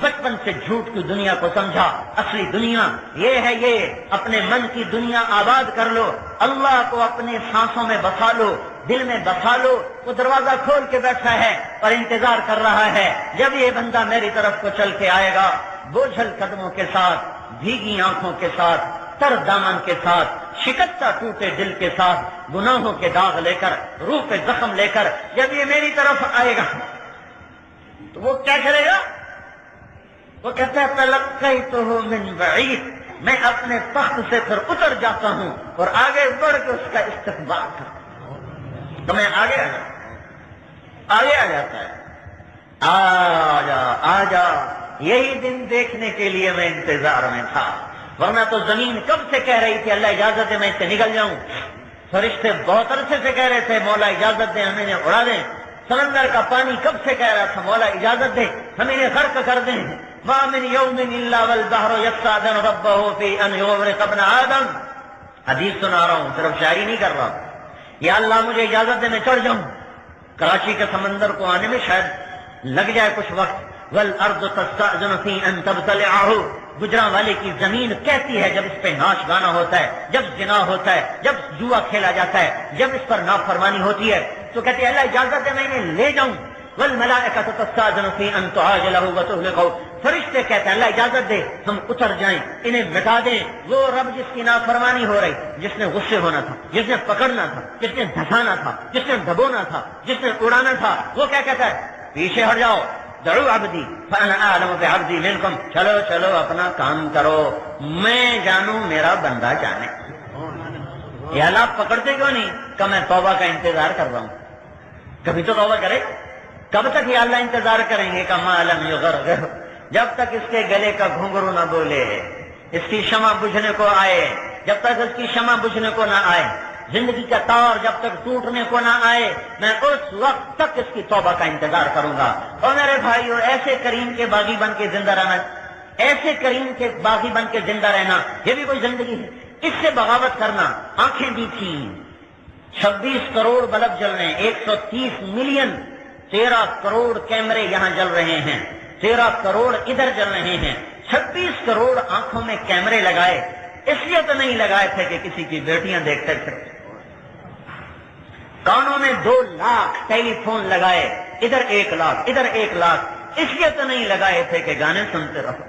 بچپن سے جھوٹ کی دنیا کو سمجھا، اصلی دنیا یہ ہے، یہ اپنے من کی دنیا آباد کر لو، اللہ کو اپنے سانسوں میں بسا لو، دل میں بسا لو۔ وہ دروازہ کھول کے بیٹھا ہے اور انتظار کر رہا ہے جب یہ بندہ میری طرف کو چل کے آئے گا، بوجھل قدموں کے ساتھ، بھیگی آنکھوں کے ساتھ، تر دامن کے ساتھ، شکستہ ٹوٹے دل کے ساتھ، گناہوں کے داغ لے کر، روح پہ زخم لے کر جب یہ میری طرف آئے گا تو وہ کیا کرے گا؟ وہ کہتا ہے تلقیتہ من بعید، میں اپنے تخت سے پھر اتر جاتا ہوں اور آگے بڑھ کے اس کا استقبال کرتا ہوں۔ تو میں آگے آ جاتا ہے، آ جا، یہی دن دیکھنے کے لیے میں انتظار میں تھا، ورنہ تو زمین کب سے کہہ رہی تھی اللہ اجازت ہے میں اس سے نکل جاؤں، فرشتے بہت عرصے سے کہہ رہے تھے مولا اجازت دے ہمیں انہیں اڑا دیں، سمندر کا پانی کب سے کہہ رہا تھا مولا اجازت دے ہم انہیں غرق کر دیں، ما من یوم الا والبحر یستأذن ربہ فی ان یغرق ابن آدم۔ حدیث سنا رہا ہوں، صرف شاعری نہیں کر رہا، یا اللہ مجھے اجازت دے میں چڑھ جاؤں، کراچی کے سمندر کو آنے میں شاید لگ جائے کچھ وقت، والارض تستأذن فی ان تبتلعہ، گجراں والے کی زمین کہتی ہے جب اس پہ ناچ گانا ہوتا ہے، جب زنا ہوتا ہے، جب جوا کھیلا جاتا ہے، جب اس پر نافرمانی ہوتی ہے تو کہتی ہے اللہ اجازت ہے میں انہیں لے جاؤں، والملائکۃ تستأذن فی ان تعاجلہ وتہلکہ، فرشتے کہتے ہیں اللہ اجازت دے ہم اتر جائیں انہیں مٹا دیں۔ وہ رب جس کی نافرمانی ہو رہی، جس نے غصے ہونا تھا، جس نے پکڑنا تھا، جس نے دھسانا تھا، جس نے دبونا تھا، جس نے اڑانا تھا، وہ کیا کہتا ہے پیچھے ہٹ جاؤ، دعو عبدی فانا اعلم بعبدی منکم، چلو اپنا کام کرو، میں جانوں میرا بندہ جانے۔ یا اللہ پکڑتے کیوں نہیں؟ کہ میں توبہ کا انتظار کر رہا ہوں، کبھی تو توبہ کرے، کب تک یہ اللہ انتظار کریں گے؟ کہ ما لم یغرغر، جب تک اس کے گلے کا گھنگرو نہ بولے، اس کی شمع بجھنے کو آئے، جب تک اس کی شمع بجھنے کو نہ آئے، زندگی کا تار جب تک ٹوٹنے کو نہ آئے، میں اس وقت تک اس کی توبہ کا انتظار کروں گا۔ اور میرے بھائیو، ایسے کریم کے باغی بن کے زندہ رہنا، ایسے کریم کے باغی بن کے زندہ رہنا، یہ بھی کوئی زندگی ہے؟ اس سے بغاوت کرنا، آنکھیں دی تھیں، 26 کروڑ بلب جل رہے ہیں، 130 ملین، 13 کروڑ کیمرے یہاں جل رہے ہیں، 13 کروڑ ادھر جل رہے ہیں، 26 کروڑ آنکھوں میں کیمرے لگائے، اس لیے تو نہیں لگائے تھے کہ کسی کی بیٹیاں دیکھتے پھر، کانوں میں 2 لاکھ ٹیلی فون لگائے، ادھر 1 لاکھ ادھر 1 لاکھ، اس لیے تو نہیں لگائے تھے کہ گانے سنتے رہو،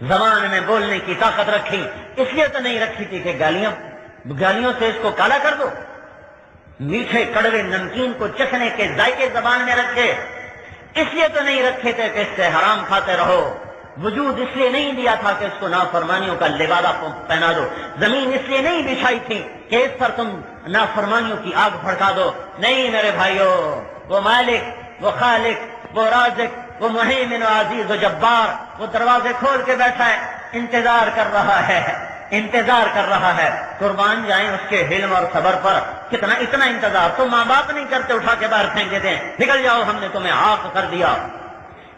زبان میں بولنے کی طاقت رکھی، اس لیے تو نہیں رکھی تھی کہ گالیوں سے اس کو کالا کر دو، میٹھے کڑوے نمکین کو چکھنے کے ذائقے زبان میں رکھے، اس لیے تو نہیں رکھے تھے کہ اس سے حرام کھاتے رہو، وجود اس لیے نہیں دیا تھا کہ اس کو نافرمانیوں کا لبادہ پہنا دو، زمین اس لیے نہیں بچھائی تھی کہ اس پر تم نافرمانیوں کی آگ بھڑکا دو، نہیں میرے بھائیو، وہ مالک، وہ خالق، وہ رازق، وہ مہیمن و عزیز و جبار، وہ دروازے کھول کے بیٹھا ہے، انتظار کر رہا ہے، قربان جائیں اس کے حلم اور صبر پر، اتنا انتظار تو ماں باپ نہیں کرتے، اٹھا کے باہر پھینک دیتے ہیں، نکل جاؤ ہم نے تمہیں عاق کر دیا،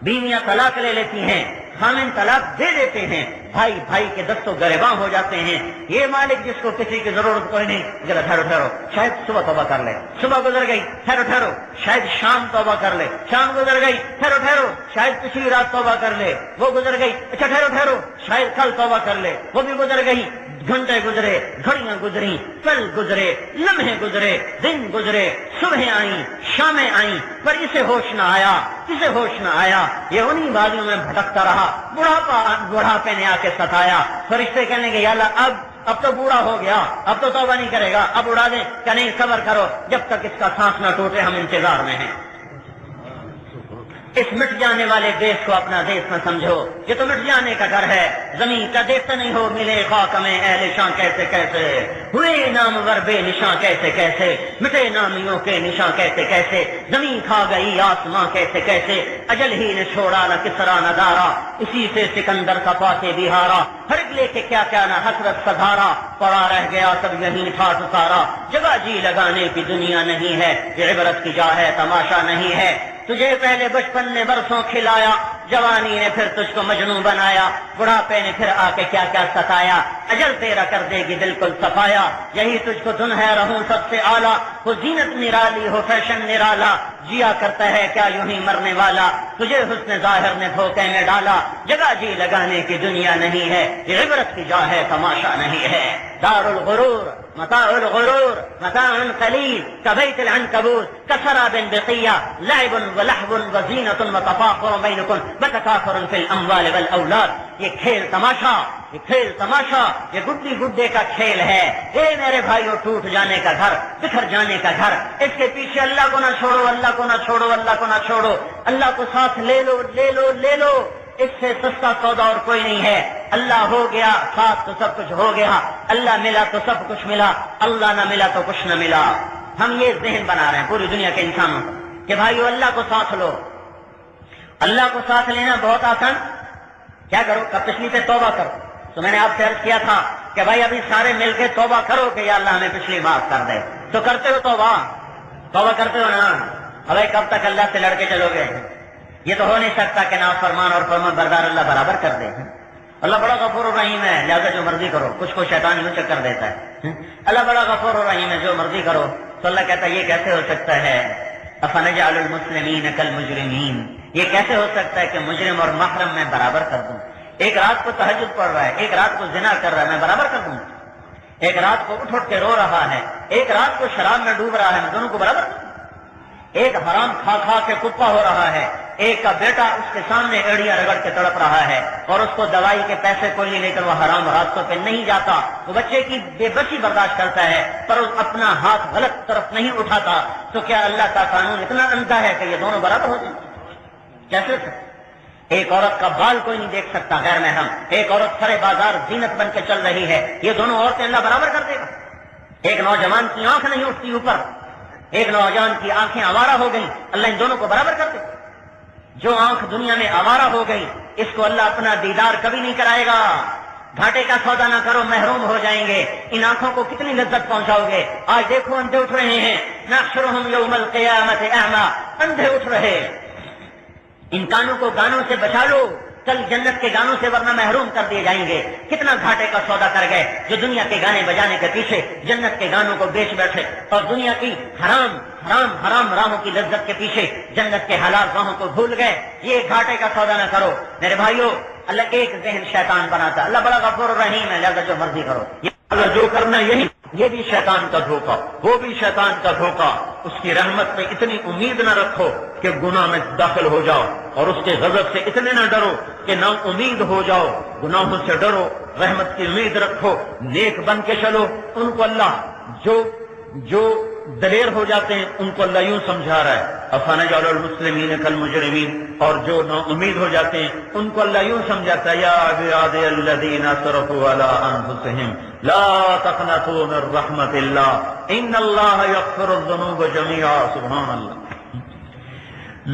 بیویاں طلاق لے لیتی ہیں، خامن طلاق دے دیتے ہیں، بھائی کے دستوں گریباں ہو جاتے ہیں، یہ مالک جس کو کسی کی ضرورت کوئی نہیں، چلو ٹھہرو، شاید صبح توبہ کر لے، صبح گزر گئی، ٹھہرو، شاید شام توبہ کر لے، شام گزر گئی، ٹھہرو، شاید پچھلی رات توبہ کر لے، وہ گزر گئی، اچھا ٹھہرو، شاید کل توبہ کر لے، وہ بھی گزر گئی، گھنٹے گزرے، گھڑیاں گزری، پل گزرے، لمحے گزرے، دن گزرے، صبح آئیں، شامیں آئیں، پر اسے ہوش نہ آیا، یہ انہی وادیوں میں بھٹکتا رہا، بڑھاپے نے آ کے ستایا، فرشتے کہنے کے یا اللہ اب تو بوڑھا ہو گیا، اب تو توبہ نہیں کرے گا، اب اڑا دیں، کہ نہیں صبر کرو، جب تک اس کا سانس نہ ٹوٹے ہم انتظار میں ہیں۔ اس مٹ جانے والے دیش کو اپنا دیش نہ سمجھو، یہ تو مٹ جانے کا گھر ہے، زمین کا دیکھتے نہیں ہو، ملے خاک میں اہل شاں کیسے ہوئے نامور بے نشاں کیسے مٹے نامیوں کے نشاں کیسے زمین کھا گئی آسماں کیسے اجل ہی نے چھوڑا نہ کسرا نہ دارا، اسی سے سکندر کا پاتے بہارا، ہرگ لے کے کیا نہ حسرت سدھارا، پڑا رہ گیا سب یہیں ٹھاٹ سارا، جگہ جی لگانے کی دنیا نہیں ہے، یہ عبرت کی جا ہے تماشا نہیں ہے، تجھے پہلے بچپن نے برسوں کھلایا، جوانی نے پھر تجھ کو مجنوں بنایا، بڑھاپے نے پھر آ کے کیا ستایا، اجل تیرا کر دے گی بالکل صفایا، یہی تجھ کو دن ہے رہوں سب سے اعلیٰ، ہو زینت نرالی ہو فیشن نرالا، جیا کرتا ہے کیا یوں ہی مرنے والا، تجھے حسن ظاہر نے دھوکے میں ڈالا، جگہ جی لگانے کی دنیا نہیں ہے، یہ عبرت کی جا ہے تماشا نہیں ہے، دار الغرور متاع الغرور متاع قلیل کبیت العنکبوت کسراب بقیہ لعب ولہو وزینۃ وتفاخر بینکم وتکاثر فی الاموال والاولاد۔ یہ کھیل تماشا، یہ کھیل تماشا، یہ گڈی گڈے کا کھیل ہے۔ اے میرے بھائیو، ٹوٹ جانے کا گھر، بکھر جانے کا گھر، اس کے پیچھے اللہ کو نہ چھوڑو، اللہ کو نہ چھوڑو، اللہ کو نہ چھوڑو، اللہ کو ساتھ لے لو لے لو لے لو، اس سے سستا سودا اور کوئی نہیں ہے۔ اللہ ہو گیا ساتھ تو سب کچھ ہو گیا، اللہ ملا تو سب کچھ ملا، اللہ نہ ملا تو کچھ نہ ملا۔ ہم یہ ذہن بنا رہے ہیں پوری دنیا کے انسانوں کہ بھائیو اللہ کو ساتھ لو۔ اللہ کو ساتھ لینا بہت آسان، کیا کرو؟ کب پچھلی پہ توبہ کرو۔ تو میں نے آپ سے عرض کیا تھا کہ بھائی ابھی سارے مل کے توبہ کرو کہ یا اللہ ہمیں پچھلی معاف کر دے، تو کرتے ہو توبہ؟ توبہ کرتے ہو نا؟ بھائی کب تک اللہ سے لڑ کے چلو گے؟ یہ تو ہو نہیں سکتا کہ نافرمان اور فرمان بردار اللہ برابر کر دے۔ اللہ بڑا غفور الرحیم ہے، لہٰذا جو مرضی کرو، کچھ کو شیطان یوں چکر دیتا ہے۔ اللہ بڑا غفور الرحیم ہے، جو مرضی کرو۔ تو اللہ کہتا ہے یہ کیسے ہو سکتا ہے؟ افنجعل المسلمین کالمجرمین، یہ کیسے ہو سکتا ہے کہ مجرم اور محرم میں برابر کر دوں؟ ایک رات کو تہجد پڑھ رہا ہے، ایک رات کو زنا کر رہا ہے، میں برابر کر دوں؟ ایک رات کو اٹھ کے رو رہا ہے، ایک رات کو شراب میں ڈوب رہا ہے، میں دونوں کو برابر کر دوں؟ ایک حرام کھا کھا کے کپا ہو رہا ہے، ایک کا بیٹا اس کے سامنے ایڑیاں رگڑ کے تڑپ رہا ہے اور اس کو دوائی کے پیسے کوئی نہیں لے کر وہ حرام راستوں پہ نہیں جاتا، وہ بچے کی بے بسی برداشت کرتا ہے پر اپنا ہاتھ غلط طرف نہیں اٹھاتا، تو کیا اللہ کا قانون اتنا اندھا ہے کہ یہ دونوں برابر ہو جائیں؟ کیسے؟ ایک عورت کا بال کوئی نہیں دیکھ سکتا غیر محرم، ایک عورت سرے بازار زینت بن کے چل رہی ہے، یہ دونوں عورتیں اللہ برابر کر دے گا؟ ایک نوجوان کی آنکھ نہیں اٹھتی اوپر، ایک نوجوان کی آنکھیں آوارہ ہو گئی، اللہ ان دونوں کو برابر کر دے۔ جو آنکھ دنیا میں آوارہ ہو گئی اس کو اللہ اپنا دیدار کبھی نہیں کرائے گا۔ گھاٹے کا سودا نہ کرو، محروم ہو جائیں گے۔ ان آنکھوں کو کتنی لذت پہنچاؤ گے؟ آج دیکھو اندھے اٹھ رہے ہیں، نحشرہم یوم القیامت اعمی، اندھے اٹھ رہے۔ ان کانوں کو گانوں سے بچا لو، کل جنت کے گانوں سے ورنہ محروم کر دیے جائیں گے۔ کتنا گھاٹے کا سودا کر گئے جو دنیا کے گانے بجانے کے پیچھے جنت کے گانوں کو بیچ بیٹھے اور دنیا کی حرام حرام حرام راہوں کی لذت کے پیچھے جنت کے حلال راہوں کو بھول گئے۔ یہ گھاٹے کا سودا نہ کرو میرے بھائیو۔ اللہ ایک ذہن شیطان بناتا، اللہ بڑا غفور الرحیم ہے، لہذا جو مرضی کرو۔ اللہ جو کرنا یہی، یہ بھی شیطان کا دھوکہ، وہ بھی شیطان کا دھوکہ۔ اس کی رحمت میں اتنی امید نہ رکھو کہ گناہ میں داخل ہو جاؤ، اور اس کے غضب سے اتنے نہ ڈرو کہ نا امید ہو جاؤ۔ گناہوں سے ڈرو، رحمت کی امید رکھو، نیک بن کے چلو۔ ان کو اللہ جو دلیر ہو جاتے ہیں ان کو اللہ یوں سمجھا رہا ہے، افنجعل المسلمین کالمجرمین، اور جو نا امید ہو جاتے ہیں ان کو اللہ یوں سمجھاتا ہے، یا عبادی الذین اسرفوا علی انفسہم لا تقنطوا من رحمت اللہ ان اللہ یغفر الذنوب جميعا۔ سبحان اللہ۔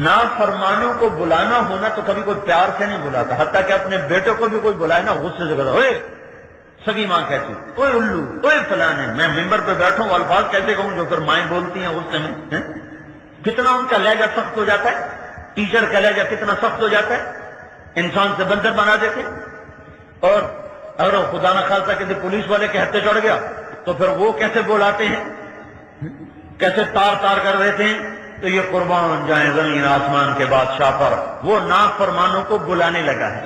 نافرمانوں کو بلانا ہونا تو کبھی کوئی پیار سے نہیں بلاتا، حتیٰ کہ اپنے بیٹے کو بھی کوئی بلائے نا غصے سے کہتا، اوے سگی ماں کہتی، اوے الو، اوے فلانے۔ میں ممبر پہ بیٹھوں الفاظ کیسے کہوں جو پھر مائیں بولتی ہیں غصے میں؟ کتنا ان کا لہجہ سخت ہو جاتا ہے، ٹیچر کا لہجہ کتنا سخت ہو جاتا ہے، انسان سے بندر بنا دیتے۔ اور اگر خدا نہ خاصہ کسی پولیس والے کے ہتھے چڑھ گیا تو پھر وہ کیسے بولاتے ہیں، کیسے تار تار کر دیتے ہیں۔ تو یہ قربان جائیں زمین آسمان کے بادشاہ پر، وہ نافرمانوں کو بلانے لگا ہے،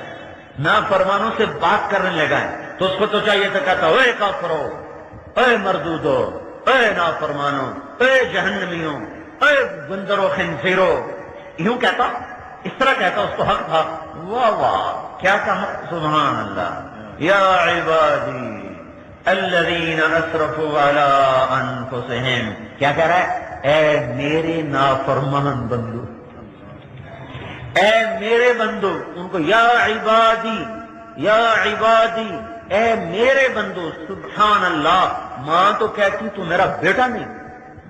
نافرمانوں سے بات کرنے لگا ہے، تو اس کو تو چاہیے تو کہتا، اے کافرو، اے مردودو، اے نافرمانو، اے جہنمیوں، اے بندرو خنزیرو، یوں کہتا، اس طرح کہتا، اس کو حق تھا۔ واہ واہ، کیا کہا، سبحان اللہ۔ یا عبادی الذین اسرفوا علی انفسہم، کیا کہہ رہا ہے؟ اے میرے نافرمان بندو، اے میرے بندو، ان کو یا عبادی، یا عبادی، اے میرے بندو۔ سبحان اللہ، ماں تو کہتی تو میرا بیٹا نہیں،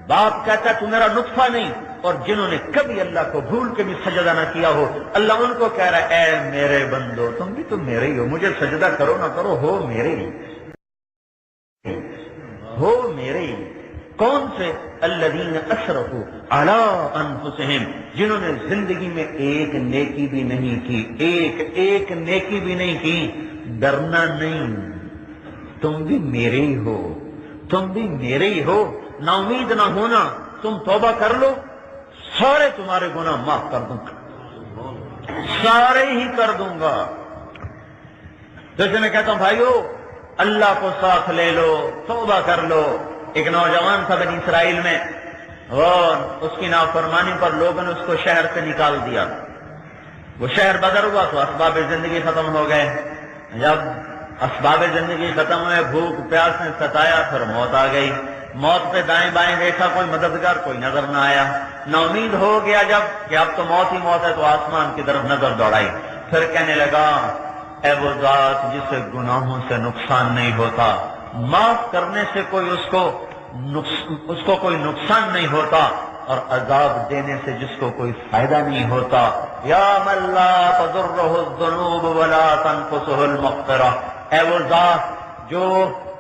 باپ کہتا تو میرا نطفہ نہیں، اور جنہوں نے کبھی اللہ کو بھول کے بھی سجدہ نہ کیا ہو، اللہ ان کو کہہ رہا ہے اے میرے بندو، تم بھی تو میرے ہی ہو، مجھے سجدہ کرو نہ کرو، ہو میرے ہی، ہو میرے ہی۔ کون سے؟ الذین اسرفوا علی انفسہم، جنہوں نے زندگی میں ایک نیکی بھی نہیں کی، ایک نیکی بھی نہیں کی۔ ڈرنا نہیں، تم بھی میرے ہی ہو، تم بھی میرے ہی ہو، نا امید نہ ہونا، تم توبہ کر لو، سارے تمہارے گناہ معاف کر دوں گا، سارے ہی کر دوں گا۔ جیسے میں کہتا ہوں بھائیو اللہ کو ساتھ لے لو، توبہ کر لو۔ ایک نوجوان تھا بنی اسرائیل میں، اور اس کی نافرمانی پر لوگوں نے اس کو شہر سے نکال دیا۔ وہ شہر بدر ہوا تو اسباب زندگی ختم ہو گئے۔ جب اسباب زندگی ختم ہوئے، بھوک پیاس نے ستایا، پھر موت آ گئی۔ موت پہ دائیں بائیں دیکھا، کوئی مددگار کوئی نظر نہ آیا۔ نا امید ہو گیا جب کہ اب تو موت ہی موت ہے، تو آسمان کی طرف نظر دوڑائی، پھر کہنے لگا اے وہ ذات جسے گناہوں سے نقصان نہیں ہوتا، معاف کرنے سے کوئی اس کو کوئی نقصان نہیں ہوتا، اور عذاب دینے سے جس کو کوئی فائدہ نہیں ہوتا، یا من لا تضرہ الذنوب ولا تنقصہ المغفرہ، اے وہ ذات جو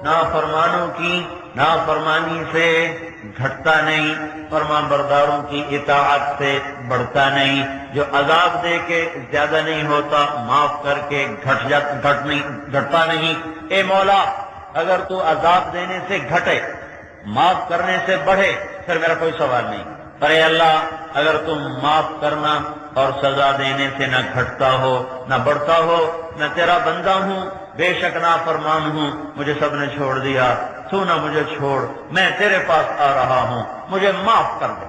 نافرمانوں کی نافرمانی سے گھٹتا نہیں، فرمان برداروں کی اطاعت سے بڑھتا نہیں، جو عذاب دے کے زیادہ نہیں ہوتا، معاف کر کے گھٹتا نہیں۔ اے مولا اگر تو عذاب دینے سے گھٹے، معاف کرنے سے بڑھے، پھر میرا کوئی سوال نہیں، پر اے اللہ اگر تم معاف کرنا اور سزا دینے سے نہ گھٹتا ہو نہ بڑھتا ہو، میں تیرا بندہ ہوں، بے شک نافرمان ہوں، مجھے سب نے چھوڑ دیا، تو نہ مجھے چھوڑ، میں تیرے پاس آ رہا ہوں، مجھے معاف کر دے۔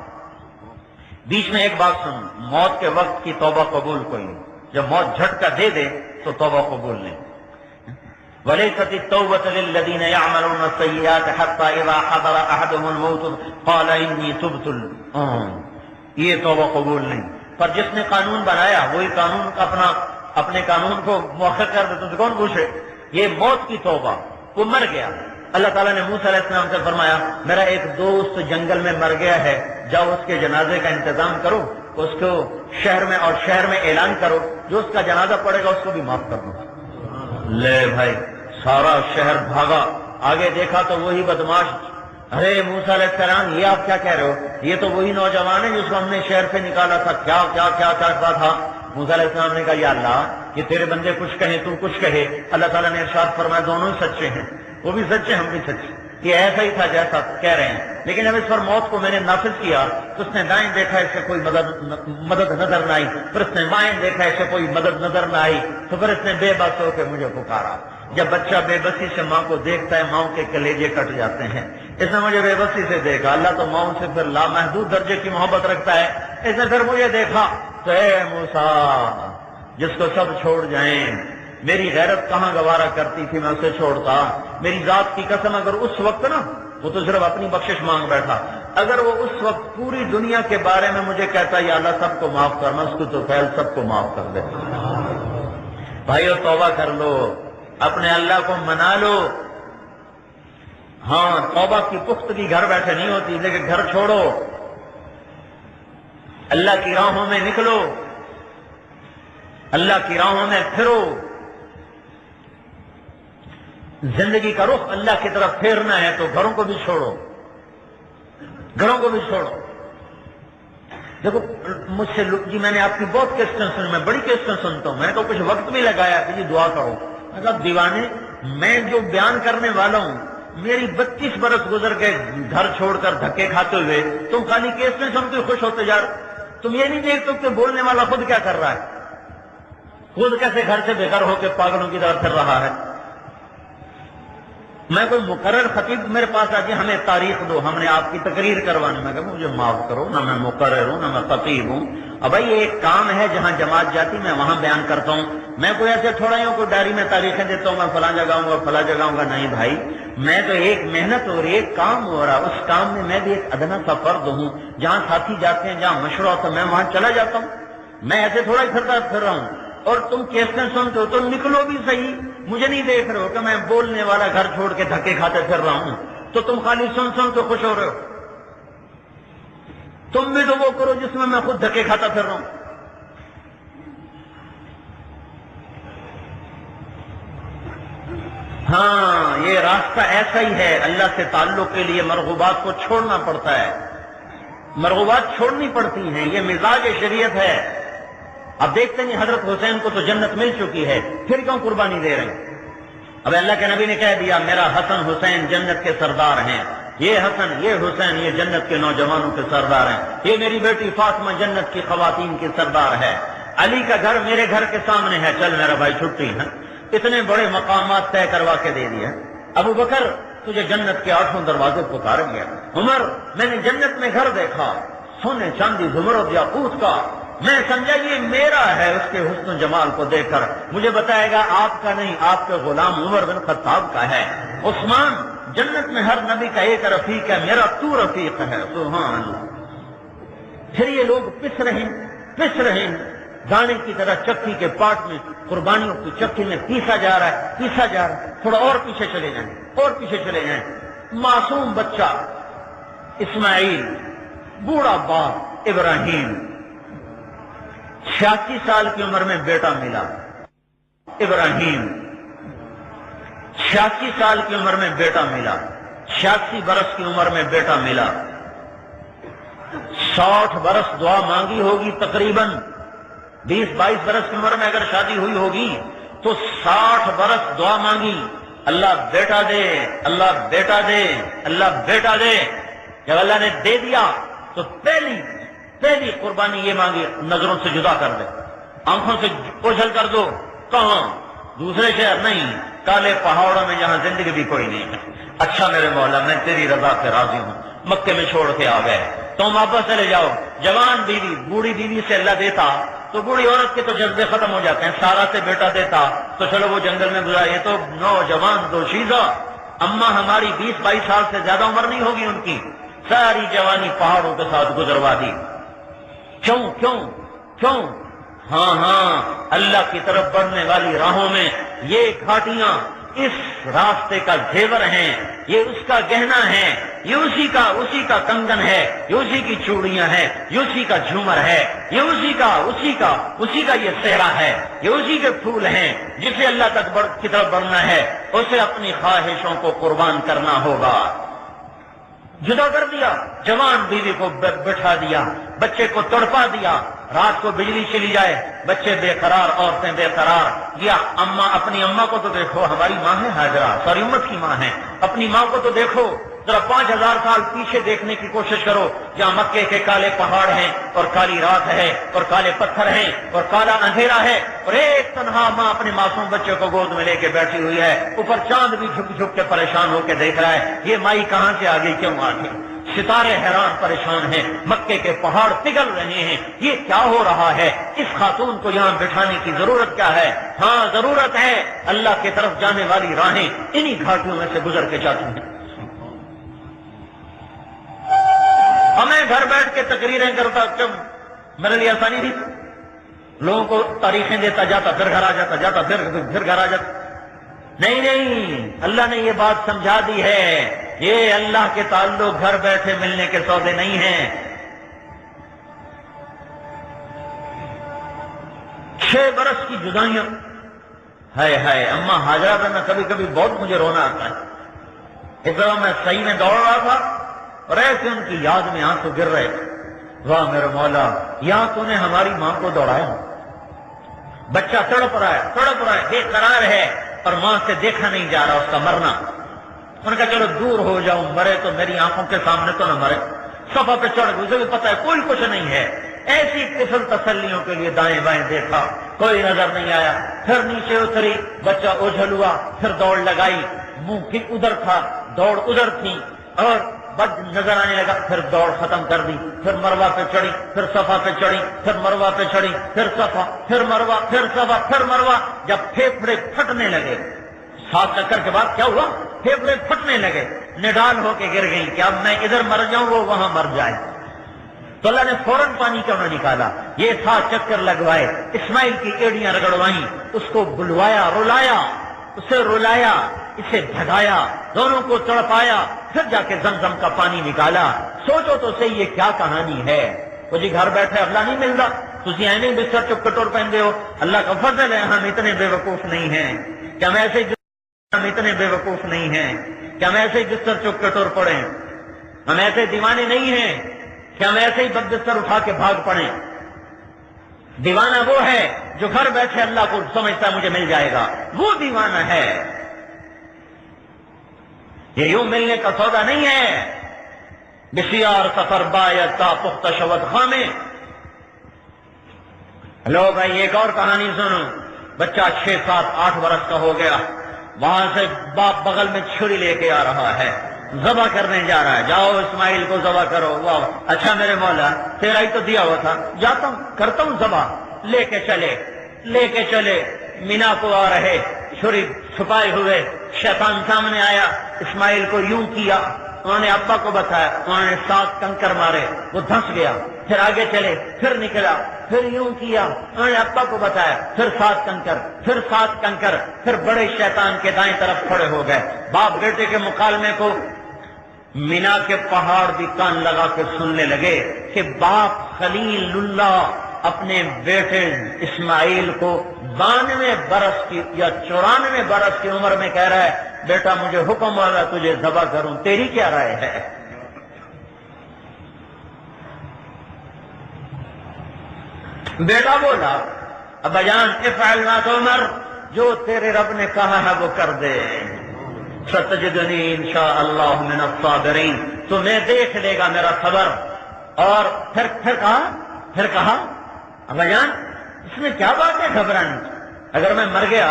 بیچ میں ایک بات سن، موت کے وقت کی توبہ قبول کوئی نہیں، جب موت جھٹکا دے دے تو توبہ قبول نہیں۔ وَلَيْسَتِ التَّوْبَةُ لِلَّذِينَ يَعْمَلُونَ السَّيِّئَاتِ حَتَّى إِذَا حَضَرَ أَحَدَهُمُ الْمَوْتُ قَالَ إِنِّي تُبْتُ الْآنَ، یہ توبہ قبول نہیں۔ پر جس نے قانون بنایا وہی قانون اپنے قانون کو مؤخر کر دے، تو کون پوچھے؟ یہ موت کی توبہ، وہ مر گیا۔ اللہ تعالیٰ نے موسیٰ علیہ السلام سے فرمایا میرا ایک دوست جنگل میں مر گیا ہے، جاؤ اس کے جنازے کا انتظام کرو، اس کو شہر میں اعلان کرو، جو اس کا جنازہ پڑے گا اس کو بھی معاف کر دو۔ لے بھائی سارا شہر بھاگا، آگے دیکھا تو وہی بدماش، ارے موسیٰ علیہ السلام یہ آپ کیا کہہ رہے ہو؟ یہ تو وہی نوجوان ہے جس کو ہم نے شہر سے نکالا تھا، کیا کیا کیا کرتا تھا؟ موسیٰ علیہ السلام نے کہا یا اللہ یہ تیرے بندے کچھ کہیں تو کچھ کہے۔ اللہ تعالیٰ نے ارشاد فرمایا دونوں ہی سچے ہیں، وہ بھی سچے ہم بھی سچے، یہ ایسا ہی تھا جیسا کہہ رہے ہیں۔ لیکن جب اس پر موت کو میں نے نافذ کیا تو اس نے دائیں دیکھا، اس سے کوئی مدد نظر نہ آئی، پھر اس نے بائیں دیکھا، اس سے کوئی مدد نظر نہ آئی، تو پھر اس نے بے بس ہو کے مجھے پکارا۔ جب بچہ بے بسی سے ماں کو دیکھتا ہے ماں کے کلیجے کٹ جاتے ہیں۔ اس نے مجھے بے بسی سے دیکھا، اللہ تو ماں سے پھر لامحدود درجے کی محبت رکھتا ہے، اس نے پھر مجھے دیکھا تو اے موسیٰ جس کو سب چھوڑ جائیں، میری غیرت کہاں گوارا کرتی تھی میں اسے چھوڑتا، میری ذات کی قسم اگر اس وقت نا، وہ تو صرف اپنی بخشش مانگ بیٹھا، اگر وہ اس وقت پوری دنیا کے بارے میں مجھے کہتا یا اللہ سب کو معاف کرنا، اس کو تو پہل سب کو معاف کر دے۔ بھائیو توبہ کر لو، اپنے اللہ کو منا لو۔ ہاں توبہ کی پختگی گھر بیٹھے نہیں ہوتی، لیکن گھر چھوڑو، اللہ کی راہوں میں نکلو، اللہ کی راہوں میں پھرو، زندگی کا رخ اللہ کی طرف پھیرنا ہے تو گھروں کو بھی چھوڑو، گھروں کو بھی چھوڑو۔ دیکھو مجھ سے جی میں نے آپ کی بہت کیسٹیں سنی، میں بڑی کیسٹیں سنتا ہوں، میں تو کچھ وقت بھی لگایا کہ جی دعا کرو۔ میں کہا دیوانے، میں جو بیان کرنے والا ہوں میری 32 برس گزر گئے گھر چھوڑ کر دھکے کھاتے ہوئے، تم خالی کیسٹیں سنتے خوش ہوتے جا رہے، تم یہ نہیں دیکھتے کہ بولنے والا خود کیا کر رہا ہے، خود کیسے گھر سے بے گھر ہو کے پاگلوں کی طرف پھر رہا ہے۔ میں کوئی مقرر خطیب میرے پاس آ کے ہمیں تاریخ دو، ہم نے آپ کی تقریر کروانی، میں کہا مجھے معاف کرو، نہ میں مقرر ہوں نہ میں خطیب ہوں، اب بھائی یہ ایک کام ہے جہاں جماعت جاتی میں وہاں بیان کرتا ہوں، میں کوئی ایسے تھوڑا ہی ہوں کوئی ڈائری میں تاریخیں دیتا ہوں میں فلاں جگہ ہوں گا فلاں جگہ ہوں گا، نہیں بھائی میں تو ایک محنت ہو رہی ہے، ایک کام ہو رہا، اس کام میں میں بھی ایک ادنا سا فرد ہوں، جہاں ساتھی جاتے ہیں جہاں مشورہ ہوتا ہے میں وہاں چلا جاتا ہوں، میں ایسے تھوڑا ہی پھر رہا ہوں۔ اور تم کیسے سنتے ہو تو نکلو بھی صحیح، مجھے نہیں دیکھ رہے ہو کہ میں بولنے والا گھر چھوڑ کے دھکے کھاتے پھر رہا ہوں، تو تم خالی سن کے خوش ہو رہے ہو، تم بھی تو وہ کرو جس میں خود دھکے کھاتا پھر رہا ہوں۔ ہاں یہ راستہ ایسا ہی ہے، اللہ سے تعلق کے لیے مرغوبات کو چھوڑنا پڑتا ہے، مرغوبات چھوڑنی پڑتی ہیں، یہ مزاج شریعت ہے۔ اب دیکھتے ہیں حضرت حسین کو تو جنت مل چکی ہے، پھر کیوں قربانی دے رہے ہیں؟ اب اللہ کے نبی نے کہہ دیا میرا حسن حسین جنت کے سردار ہیں، یہ حسن، یہ حسین، یہ جنت کے نوجوانوں کے سردار ہیں، یہ میری بیٹی فاطمہ جنت کی خواتین کی سردار ہے، علی کا گھر میرے گھر کے سامنے ہے، چل میرا بھائی چھٹی ہے۔ اتنے بڑے مقامات طے کروا کے دے دیے۔ ابو بکر تجھے جنت کے 8 دروازے پکاریں گے۔ عمر میں نے جنت میں گھر دیکھا، سونے چاندی زمرد یاقوت کا، میں سمجھا یہ میرا ہے، اس کے حسن و جمال کو دیکھ کر مجھے بتائے گا آپ کا نہیں، آپ کے غلام عمر بن خطاب کا ہے۔ عثمان جنت میں ہر نبی کا ایک رفیق ہے، میرا تو رفیق ہے، سبحان اللہ۔ پھر یہ لوگ پس رہے ہیں دانے کی طرح چکی کے پاٹ میں، قربانیوں کی چکی میں پیسا جا رہا ہے، تھوڑا اور پیچھے چلے جائیں، معصوم بچہ اسماعیل، بوڑھا باپ ابراہیم، 86 سال کی عمر میں بیٹا ملا ابراہیم، 86 سال کی عمر میں بیٹا ملا، 86 برس کی عمر میں بیٹا ملا، 60 برس دعا مانگی ہوگی، تقریباً 20-22 برس کی عمر میں اگر شادی ہوئی ہوگی تو 60 برس دعا مانگی، اللہ بیٹا دے، اللہ بیٹا دے، اللہ بیٹا دے۔ جب اللہ نے دے دیا تو پہلی قربانی یہ مانگی، نظروں سے جدا کر دے، آنکھوں سے اوجھل کر دو۔ کہاں؟ دوسرے شہر نہیں، کالے پہاڑوں میں جہاں زندگی بھی کوئی نہیں ہے۔ اچھا میرے مولا میں تیری رضا سے راضی ہوں، مکے میں چھوڑ کے آ گئے، تم واپس چلے جاؤ۔ جوان بیوی، بوڑھی بیوی سے اللہ دیتا تو بوڑھی عورت کے تو جذبے ختم ہو جاتے ہیں، سارا سے بیٹا دیتا تو چلو وہ جنگل میں گزارا، یہ تو نوجوان دوشیزہ، اماں ہماری 20-22 سال سے زیادہ عمر نہیں ہوگی ان کی، ساری جوانی پہاڑوں کے ساتھ گزروا دی۔ کیوں؟ ہاں اللہ کی طرف بڑھنے والی راہوں میں یہ گھاٹیاں اس راستے کا زیور ہیں، یہ اس کا گہنا ہے، یہ اسی کا کنگن ہے، یہ اسی کی چوڑیاں ہیں، یہ اسی کا جھومر ہے، یہ اسی کا یہ صحرا ہے، یہ اسی کے پھول ہیں۔ جسے اللہ تک کی طرف بڑھنا ہے اسے اپنی خواہشوں کو قربان کرنا ہوگا۔ جدا کر دیا، جوان بیوی کو بٹھا دیا، بچے کو تڑپا دیا، رات کو بجلی چلی جائے، بچے بے قرار، عورتیں بے قرار، یا اپنی اماں کو تو دیکھو، ہماری ماں ہے ہاجرہ، ساری امت کی ماں ہے، اپنی ماں کو تو دیکھو، ذرا 5000 سال پیچھے دیکھنے کی کوشش کرو، جہاں مکے کے کالے پہاڑ ہیں اور کالی رات ہے اور کالے پتھر ہیں اور کالا اندھیرا ہے، اور ایک تنہا ماں اپنے معصوم بچے کو گود میں لے کے بیٹھی ہوئی ہے، اوپر چاند بھی جھک کے پریشان ہو کے دیکھ رہا ہے، یہ مائی کہاں سے آ گئی، کیوں آ گئی؟ ستارے حیران پریشان ہیں، مکے کے پہاڑ پگھل رہے ہیں، یہ کیا ہو رہا ہے؟ اس خاتون کو یہاں بٹھانے کی ضرورت کیا ہے؟ ہاں ضرورت ہے، اللہ کی طرف جانے والی راہیں انہی گھاٹیوں میں سے گزر کے جاتی ہیں۔ میں گھر بیٹھ کے تقریریں کرتا، جب میرے لیے آسانی تھی، لوگوں کو تاریخیں دیتا جاتا، پھر گھر آ جاتا، پھر گھر آ جاتا۔ نہیں، اللہ نے یہ بات سمجھا دی ہے، یہ اللہ کے تعلق گھر بیٹھے ملنے کے سودے نہیں ہیں۔ 6 برس کی جدائیاں، ہائے اماں ہاجرہ پہ میں کبھی بہت مجھے رونا آتا ہے۔ اس دفعہ میں صحیح میں دوڑ رہا تھا اور ایسے ان کی یاد میں آنسو گر رہے تھے، واہ میرے مولا، یہاں تو نے ہماری ماں کو دوڑایا، بچہ تڑپ رہا ہے، بے قرار ہے، اور ماں سے دیکھا نہیں جا رہا اس کا مرنا۔ ان کا چلو دور ہو جاؤں، مرے تو میری آنکھوں کے سامنے تو نہ مرے۔ صفا پہ چڑھ گئی، اسے بھی پتا ہے کوئی کچھ نہیں ہے، ایسی قسم تسلیوں کے لیے دائیں بائیں دیکھا، کوئی نظر نہیں آیا، پھر نیچے اتری، بچہ اوجھل ہوا، پھر دوڑ لگائی، منہ ادھر تھا، دوڑ ادھر تھی، اور بد نظر آنے لگا، پھر دوڑ ختم کر دی، پھر مروہ پہ چڑھی، پھر صفا پہ چڑھی، پھر مروہ پہ چڑھی، پھر صفا، پھر مروہ، پھر صفا، پھر مروہ، جب پھیپھڑے پھٹنے لگے، 7 چکر کے بعد کیا ہوا؟ پھیپھڑے پھٹنے لگے، نڈال ہو کے گر گئی کہ اب میں ادھر مر جاؤں وہ وہاں مر جائے، تو اللہ نے فوراً پانی کیوں نہ نکالا؟ یہ 7 چکر لگوائے، اسماعیل کی ایڑیاں رگڑوائیں، اس کو بلوایا، رلایا، اسے رلایا، اسے بھگایا، دونوں کو تڑپایا، پھر جا کے زمزم کا پانی نکالا۔ سوچو تو صحیح یہ کیا کہانی ہے؟ وہ جی گھر بیٹھے اللہ نہیں ملتا، تسی اینے بستر چپ کٹور پہنتے ہو، اللہ کا فضل ہے، ہم اتنے بے وقوف نہیں ہیں کہ ہم ایسے بستر چپ کٹور پڑیں، ہم ایسے دیوانے نہیں ہیں کہ ہم ایسے ہی بد بستر اٹھا کے بھاگ پڑیں۔ دیوانہ وہ ہے جو گھر بیٹھے اللہ کو سمجھتا مجھے مل جائے گا، وہ دیوانہ ہے۔ یہ یوں ملنے کا سودا نہیں ہے. بسیار سفر باید تا پختہ شود خامے. لو بھائی ایک اور کہانی سنو. بچہ 6 7 8 برس کا ہو گیا, وہاں سے باپ بغل میں چھری لے کے آ رہا ہے, ذبح کرنے جا رہا ہے. جاؤ اسماعیل کو ذبح کرو. واہ اچھا میرے مولا تیرا ہی تو دیا ہوا تھا, جاتا ہوں کرتا ہوں ذبح. لے کے چلے مینا کو آ رہے, چھری چھپائے ہوئے. شیطان سامنے آیا, اسماعیل کو یوں کیا. انہوں نے ابا کو بتایا, انہوں نے 7 کنکر مارے, وہ دھنس گیا. پھر آگے چلے, پھر نکلا, پھر یوں کیا. انہوں نے ابا کو بتایا, پھر 7 کنکر, پھر 7 کنکر. پھر بڑے شیطان کے دائیں طرف کھڑے ہو گئے. باپ بیٹے کے مکالمے کو مینا کے پہاڑ بھی کان لگا کے سننے لگے کہ باپ خلیل اللہ اپنے بیٹے اسماعیل کو 92 برس کی یا 94 برس کی عمر میں کہہ رہا ہے, بیٹا مجھے حکم والا تجھے ذبح کروں, تیری کیا رائے ہے؟ بیٹا بولا, ابا جان افعل ما تؤمر, جو تیرے رب نے کہا ہے وہ کر دے. ستجدنی انشاءاللہ من الصابرین, تمہیں دیکھ لے گا میرا صبر. اور پھر کہا ابا جان اس میں کیا بات ہے گھبرانے کی؟ اگر میں مر گیا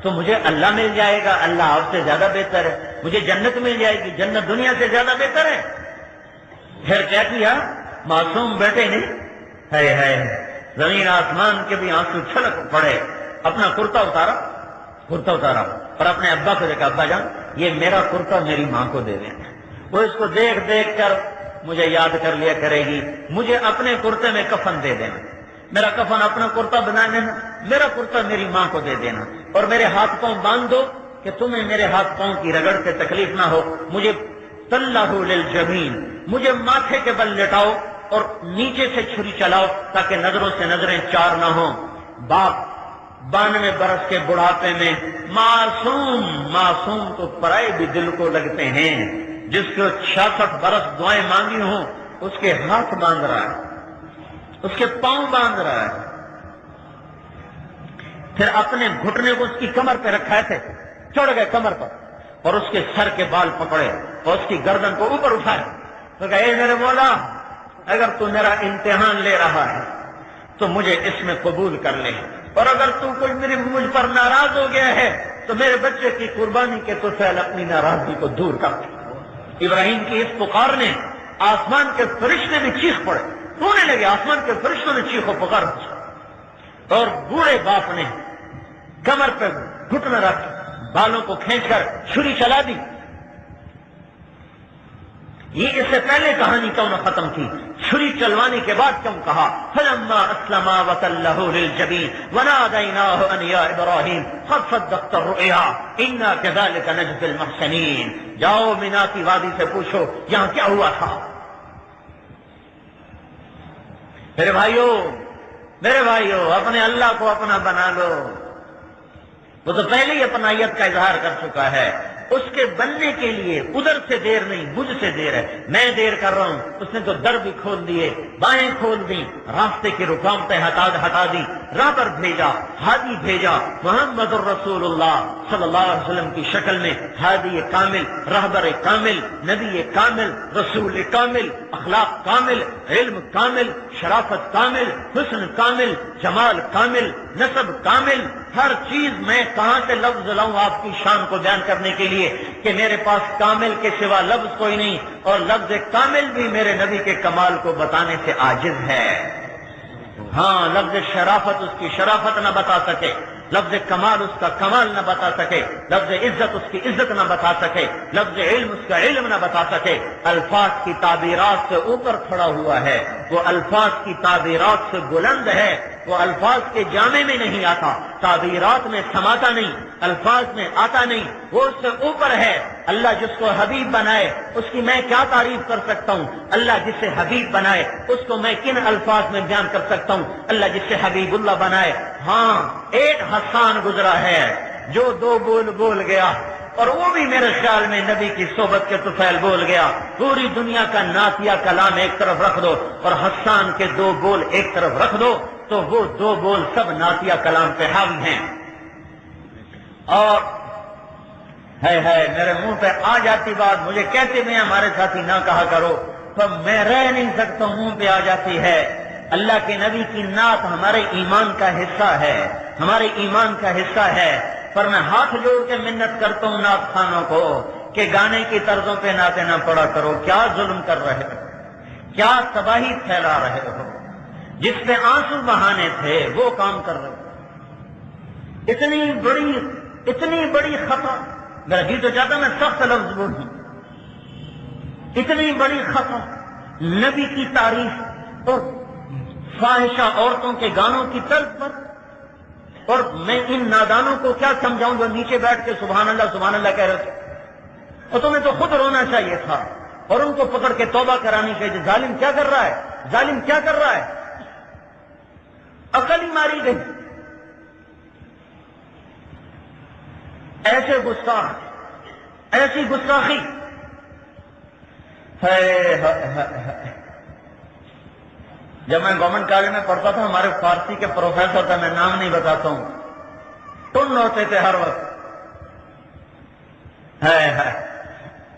تو مجھے اللہ مل جائے گا, اللہ آپ سے زیادہ بہتر ہے. مجھے جنت مل جائے گی, جنت دنیا سے زیادہ بہتر ہے. پھر کیا کیا معصوم بیٹے نے؟ ہے زمین آسمان کے بھی آنسو چھلک پڑے. اپنا کرتا اتارا اور اپنے ابا کو دیکھا, ابا جان یہ میرا کرتا میری ماں کو دے دیں. وہ اس کو دیکھ کر مجھے یاد کر لیا کرے گی. مجھے اپنے کرتے میں کفن دے دینا, میرا کفن اپنا کرتا بنا لینا, میرا کرتا میری ماں کو دے دینا, اور میرے ہاتھ پاؤں باندھ دو کہ تمہیں میرے ہاتھ پاؤں کی رگڑ سے تکلیف نہ ہو. مجھے تلہ للجبین, مجھے ماتھے کے بل لٹاؤ اور نیچے سے چھری چلاؤ تاکہ نظروں سے نظریں چار نہ ہوں. باپ 92 برس کے بڑھاپے میں معصوم تو پرائے بھی دل کو لگتے ہیں. جس کو 66 برس دعائیں مانگی ہوں اس کے ہاتھ باندھ رہا ہے, اس کے پاؤں باندھ رہا ہے. پھر اپنے گھٹنے کو اس کی کمر پہ رکھائے تھے, چڑھ گئے کمر پر اور اس کے سر کے بال پکڑے اور اس کی گردن کو اوپر اٹھائے تو کہا, اے میرے مولا اگر تو میرا امتحان لے رہا ہے تو مجھے اس میں قبول کر لے, اور اگر تو کوئی مجھ پر ناراض ہو گیا ہے تو میرے بچے کی قربانی کے تو فعل اپنی ناراضگی کو دور کر. ابراہیم کی اس پکار نے آسمان کے فرشتے بھی چیخ پڑے, رونے لگے. آسمان کے فرشتوں نے چیخ و پکار اور بوڑھے باپ نے کمر پہ گھٹنا رکھ بالوں کو کھینچ کر چھری چلا دی. یہ اس سے پہلے کہانی کیوں نہ ختم کی؟ چھری چلوانے کے بعد کیوں کہا فلما اسلما وتلہ للجبین ونادیناہ ان یا ابراہیم قد صدقت الرؤیا انا کذلک نجزی المحسنین. جاؤ مینا کی وادی سے پوچھو یہاں کیا ہوا تھا. میرے بھائیو اپنے اللہ کو اپنا بنا لو. وہ تو پہلے ہی اپنائیت کا اظہار کر چکا ہے. اس کے بننے کے لیے ادھر سے دیر نہیں, مجھ سے دیر ہے. میں دیر کر رہا ہوں, اس نے تو در بھی کھول دیے, بائیں کھول دی, راستے کی رکاوٹیں ہٹا دی, راہ پر بھیجا, ہادی بھیجا. محمد الرسول اللہ صلی اللہ علیہ وسلم کی شکل میں ہادی کامل, رہبر کامل, نبی کامل, رسول کامل, اخلاق کامل, علم کامل, شرافت کامل, حسن کامل, جمال کامل, نسب کامل. ہر چیز میں کہاں سے لفظ لاؤں آپ کی شان کو بیان کرنے کے لیے کہ میرے پاس کامل کے سوا لفظ کوئی نہیں, اور لفظ کامل بھی میرے نبی کے کمال کو بتانے سے عاجز ہے. ہاں لفظ شرافت اس کی شرافت نہ بتا سکے, لفظ کمال اس کا کمال نہ بتا سکے, لفظ عزت اس کی عزت نہ بتا سکے, لفظ علم اس کا علم نہ بتا سکے. الفاظ کی تعبیرات سے اوپر کھڑا ہوا ہے, وہ الفاظ کی تعبیرات سے بلند ہے, وہ الفاظ کے جامع میں نہیں آتا, تعبیرات میں سماتا نہیں, الفاظ میں آتا نہیں, وہ اس سے اوپر ہے. اللہ جس کو حبیب بنائے اس کی میں کیا تعریف کر سکتا ہوں؟ اللہ جس سے حبیب بنائے اس کو میں کن الفاظ میں بیان کر سکتا ہوں؟ اللہ جس سے حبیب اللہ بنائے. ہاں ایک حسان گزرا ہے جو 2 بول گیا, اور وہ بھی میرے خیال میں نبی کی صحبت کے طفیل بول گیا. پوری دنیا کا نعتیہ کلام ایک طرف رکھ دو اور حسان کے 2 بول ایک طرف رکھ دو تو وہ 2 بول سب نعتیہ کلام پہ حاوی ہیں. اور ہے میرے منہ پہ آ جاتی بات، مجھے کہتے میں ہمارے ساتھی نہ کہا کرو، تو میں رہ نہیں سکتا، منہ پہ آ جاتی ہے۔ اللہ کے نبی کی نعت ہمارے ایمان کا حصہ ہے، ہمارے ایمان کا حصہ ہے۔ پر میں ہاتھ جوڑ کے منت کرتا ہوں نعت خانوں کو کہ گانے کی طرزوں پہ نعتیں نہ پڑا کرو۔ کیا ظلم کر رہے ہو، کیا تباہی پھیلا رہے ہو، جس پہ آنسو بہانے تھے وہ کام کر رہے ہو۔ اتنی بڑی خطا، میرا جی تو چاہتا میں سخت لفظ بولوں، اتنی بڑی خطا، نبی کی تعریف اور فاحشہ عورتوں کے گانوں کی طرز پر، اور میں ان نادانوں کو کیا سمجھاؤں جو نیچے بیٹھ کے سبحان اللہ کہہ رہے تھے، اور تمہیں تو خود رونا چاہیے تھا اور ان کو پکڑ کے توبہ کرانی چاہیے۔ ظالم کیا کر رہا ہے، ظالم کیا کر رہا ہے، عقل ہی ماری گئی۔ ایسے گستاخ، ایسی گستاخی جب میں گورنمنٹ کالج میں پڑھتا تھا، ہمارے فارسی کے پروفیسر تھے، میں نام نہیں بتاتا ہوں، ٹن ہوتے تھے ہر وقت،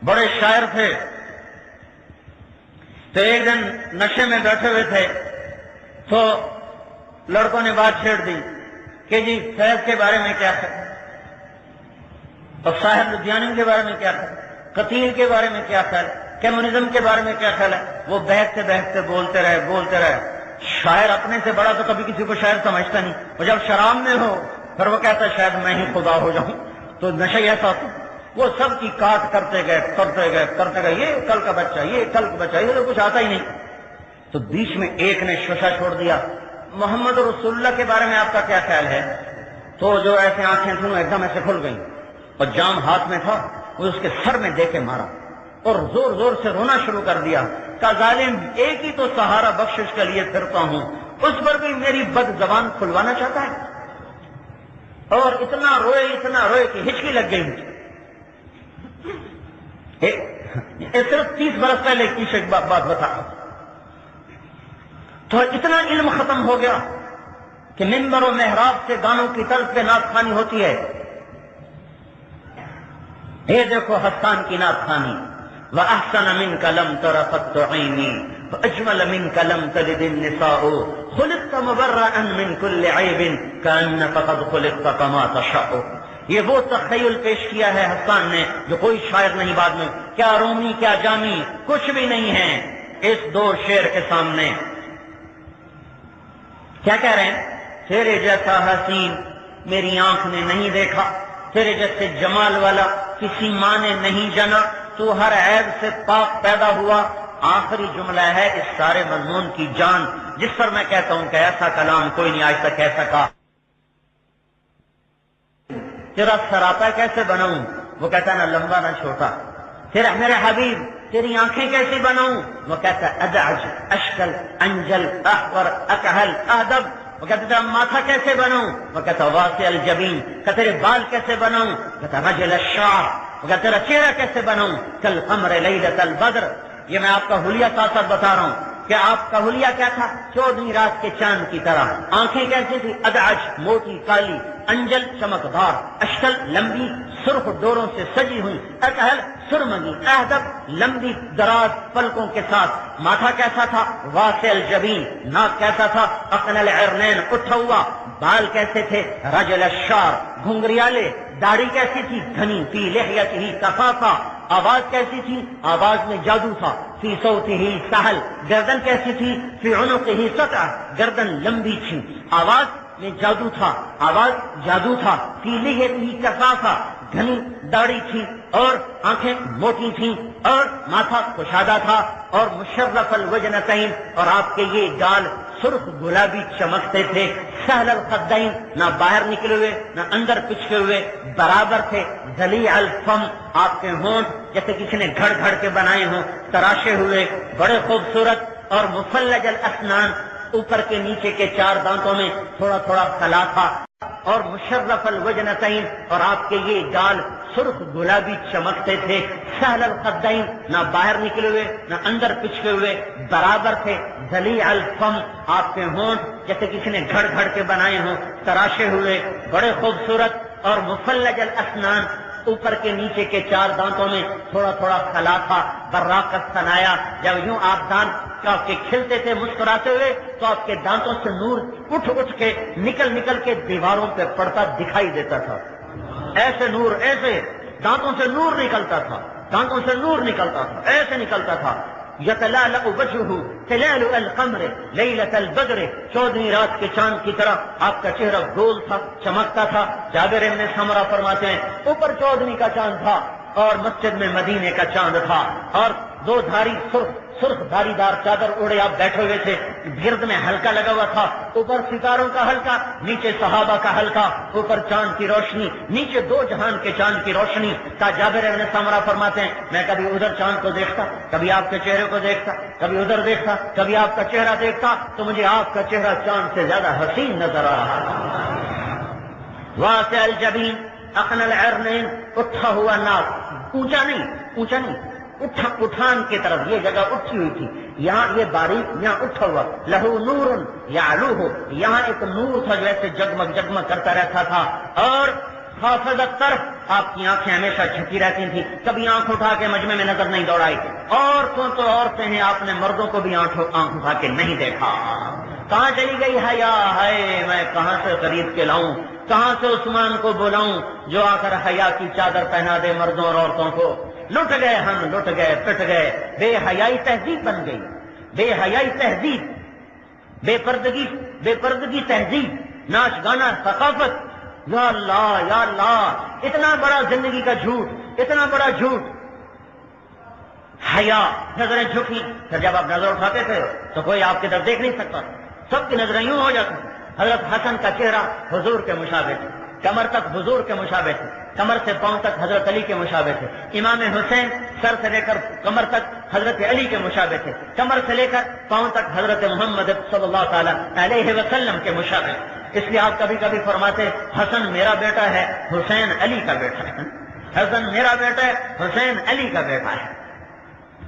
بڑے شاعر تھے۔ تو ایک دن نشے میں بیٹھے ہوئے تھے تو لڑکوں نے بات چھیڑ دی کہ جی فیض کے بارے میں کیا ہے، اور صاحب لدھیانوی کے بارے میں کیا ہے، قتیل کے بارے میں کیا خیال ہے، کمیونزم کے بارے میں کیا خیال ہے۔ وہ بہتے بولتے رہے۔ شاعر اپنے سے بڑا تو کبھی کسی کو شاعر سمجھتا نہیں، اور جب شراب میں ہو پھر وہ کہتا ہے شاید میں ہی خدا ہو جاؤں۔ تو نشہ ایسا ہوتا، وہ سب کی کاٹ کرتے گئے، یہ کل کا بچہ، یہ تو کچھ آتا ہی نہیں۔ تو بیچ میں ایک نے شوشہ چھوڑ دیا، محمد رسول اللہ کے بارے میں آپ کا کیا خیال ہے؟ تو جو ایسے آنکھیں تھیں ایک دم ایسے کھل گئیں، اور جام ہاتھ میں تھا، وہ اس کے سر میں دے کے مارا اور زور سے رونا شروع کر دیا۔ کہا ظالم ایک ہی تو سہارا بخشش کے لیے پھرتا ہوں، اس پر بھی میری بد زبان کھلوانا چاہتا ہے۔ اور اتنا روئے کہ ہچکی لگ گئی مجھے۔ صرف 30 برس پہلے کی بات بتا، تو اتنا علم ختم ہو گیا کہ منبر و محراب سے گانوں کی طرز پہ نعت خوانی ہوتی ہے۔ یہ دیکھو حسان کی نعت خوانی، وَأَحْسَنَ مِنْكَ لَمْ تَرَ قَطُّ عَيْنِي وَأَجْمَلَ مِنْكَ لَمْ تَلِدِ النِّسَاءُ خُلِقْتَ مُبَرَّئًا مِنْ كُلِّ عَيْبٍ كَأَنَّكَ قَدْ خُلِقْتَ كَمَا تَشَاءُ۔ یہ وہ تخیل پیش کیا ہے حسان نے جو کوئی شاعر نہیں بعد میں، کیا رومی کیا جامی کچھ بھی نہیں ہے اس دو شعر کے سامنے۔ کیا کہہ رہے ہیں؟ تیرے جیسا حسین میری آنکھ نے نہیں دیکھا، تیرے جیسے جمال والا کسی ماں نے نہیں جنا، تو ہر عیب سے پاک پیدا ہوا۔ آخری جملہ ہے اس سارے مضمون کی جان، جس پر میں کہتا ہوں کہ ایسا کلام کوئی نہیں آج تک کہہ سکا۔ تیرا سراپا کیسے بناؤں؟ وہ کہتا ہے نہ لمبا نہ چھوٹا۔ تیرا میرے حبیب تیری آنکھیں کیسی بناؤں؟ وہ کہتا ہے ادعج اشکل انجل احور اکحل ادب۔ وہ کہتا ہے تیرا ماتھا کیسے بناؤں؟ وہ کہتا ہے واسع الجبین۔ کہ تیرے بال کیسے بناؤں؟ کہتا ہے رجل الشعر۔ وہ کہتا ہے تیرا چہرہ کیسے بناؤں؟ کالقمر لیلۃ البدر۔ یہ میں آپ کا حلیہ ساتھ بتا رہا ہوں کہ آپ کا حلیہ کیا تھا؟ 14ویں رات کے چاند کی طرح۔ آنکھیں کیسی تھی؟ ادعج موٹی کالی، انجل چمکدار، اشکل لمبی سرخ ڈوروں سے سجی ہوئی، اکحل سرمگی، اہدب لمبی دراز پلکوں کے ساتھ۔ ماتھا کیسا تھا؟ واسع الجبین۔ ناک کیسا تھا؟ اقنع العرنین اٹھا ہوا۔ بال کیسے تھے؟ رجل الشعر گھنگریالے۔ داڑھی کیسی تھی؟ گھنی، فی لحیتہ کثافہ۔ آواز کیسی تھی؟ آواز میں جادو تھا، فی صوتہ سہل۔ گردن کیسی تھی؟ فی عنقہ سطع، گردن لمبی تھی۔ آواز میں جادو تھا، آواز جادو تھا، فی لحیتہ کثافہ، گھنی داڑھی تھی اور آنکھیں موٹی تھیں اور ماتھا کشادہ تھا اور مشرف الوجنتین، اور آپ کے یہ گال سرخ گلابی چمکتے تھے۔ سہل الخدین، نہ باہر نکلے ہوئے نہ اندر پچکے ہوئے، برابر تھے۔ ذلیع الفم، آپ کے ہونٹ جیسے کسی نے گھڑ گھڑ کے بنائے ہوں، تراشے ہوئے، بڑے خوبصورت۔ اور مفلج الاسنان، اوپر کے نیچے کے 4 دانتوں میں تھوڑا تھوڑا خلا تھا۔ اور مشرف الوجنتین، اور آپ کے یہ گال سرخ گلابی چمکتے تھے۔ سہل الخدین، نہ باہر نکلے ہوئے نہ اندر پچکے ہوئے، برابر تھے۔ ذلیع الفم، آپ کے ہونٹ جیسے کسی نے گھڑ گھڑ کے بنائے ہوں، تراشے ہوئے، بڑے خوبصورت۔ اور مفلج الاسنان، اوپر کے نیچے کے 4 دانتوں میں تھوڑا تھوڑا خلا تھا، براقت سنایا، جب یوں آپ دانت آپ کے کھلتے تھے مسکراتے ہوئے تو آپ کے دانتوں سے نور اٹھ اٹھ کے نکل کے دیواروں پہ پڑتا دکھائی دیتا تھا، ایسے نور، ایسے دانتوں سے نور نکلتا تھا، دانتوں سے نور نکلتا تھا، ایسے نکلتا تھا۔ یتلالأ وجهه تلالؤ القمر لیلۃ البدر، 14ویں رات کے چاند کی طرح آپ کا چہرہ گول تھا، چمکتا تھا۔ جابر بن سمرہ فرماتے ہیں اوپر 14ویں کا چاند تھا اور مسجد میں مدینے کا چاند تھا، اور 2 دھاری سرخ دھاری دار چادر اوڑے آپ بیٹھے ہوئے تھے، گرد میں حلقہ لگا ہوا تھا، اوپر ستاروں کا حلقہ، نیچے صحابہ کا حلقہ، اوپر چاند کی روشنی، نیچے 2 جہان کے چاند کی روشنی۔ کا جابر بن سمرہ فرماتے ہیں میں کبھی ادھر چاند کو دیکھتا، کبھی آپ کے چہرے کو دیکھتا، کبھی ادھر دیکھتا، کبھی آپ کا چہرہ دیکھتا تو مجھے آپ کا چہرہ چاند سے زیادہ حسین نظر آ رہا تھا۔ واسع الجبین اقن العرنین، اٹھا ہوا ناک، اونچا نہیں، اٹھان کی طرف، یہ جگہ اٹھی ہوئی تھی، یہاں یہ باریک، یہاں اٹھا ہوا، لہو نور یعلوہ، یہاں ایک نور تھا جو ایسے جگمگ کرتا رہتا تھا، اور حافظت طرف آپ کی آنکھیں ہمیشہ جھکی رہتی تھیں، کبھی آنکھ اٹھا کے مجمع میں نظر نہیں دوڑائی۔ عورتوں تو عورتیں ہیں، آپ نے مردوں کو بھی آنکھ اٹھا کے نہیں دیکھا۔ کہاں چلی گئی حیا؟ ہے میں کہاں سے خرید کے لاؤں، کہاں سے عثمان کو بلاؤں جو آ کر حیا کی چادر پہنا دے مردوں اور عورتوں کو۔ لٹ گئے ہم، لٹ گئے، پٹ گئے، بے حیائی تہذیب بن گئی، بے حیائی تہذیب، بے پردگی تہذیب، ناچ گانا ثقافت۔ یا اللہ یا اللہ، اتنا بڑا زندگی کا جھوٹ، اتنا بڑا جھوٹ۔ حیا، نظریں جھکی، پھر جب آپ نظر اٹھاتے تھے تو کوئی آپ کی طرف دیکھ نہیں سکتا، سب کی نظریں یوں ہو جاتی۔ حضرت حسن کا چہرہ حضور کے مشابہ تھے، کمر تک حضور کے مشابہ تھے، کمر سے پاؤں تک حضرت علی کے مشابہ تھے۔ امام حسین سر سے لے کر کمر تک حضرت علی کے مشابہ تھے، کمر سے لے کر پاؤں تک حضرت محمد صلی اللہ تعالی علیہ وسلم کے مشابہ۔ اس لیے آپ کبھی کبھی فرماتے حسن میرا بیٹا ہے، حسین علی کا بیٹا ہے، حسن میرا بیٹا ہے، حسین علی کا بیٹا ہے۔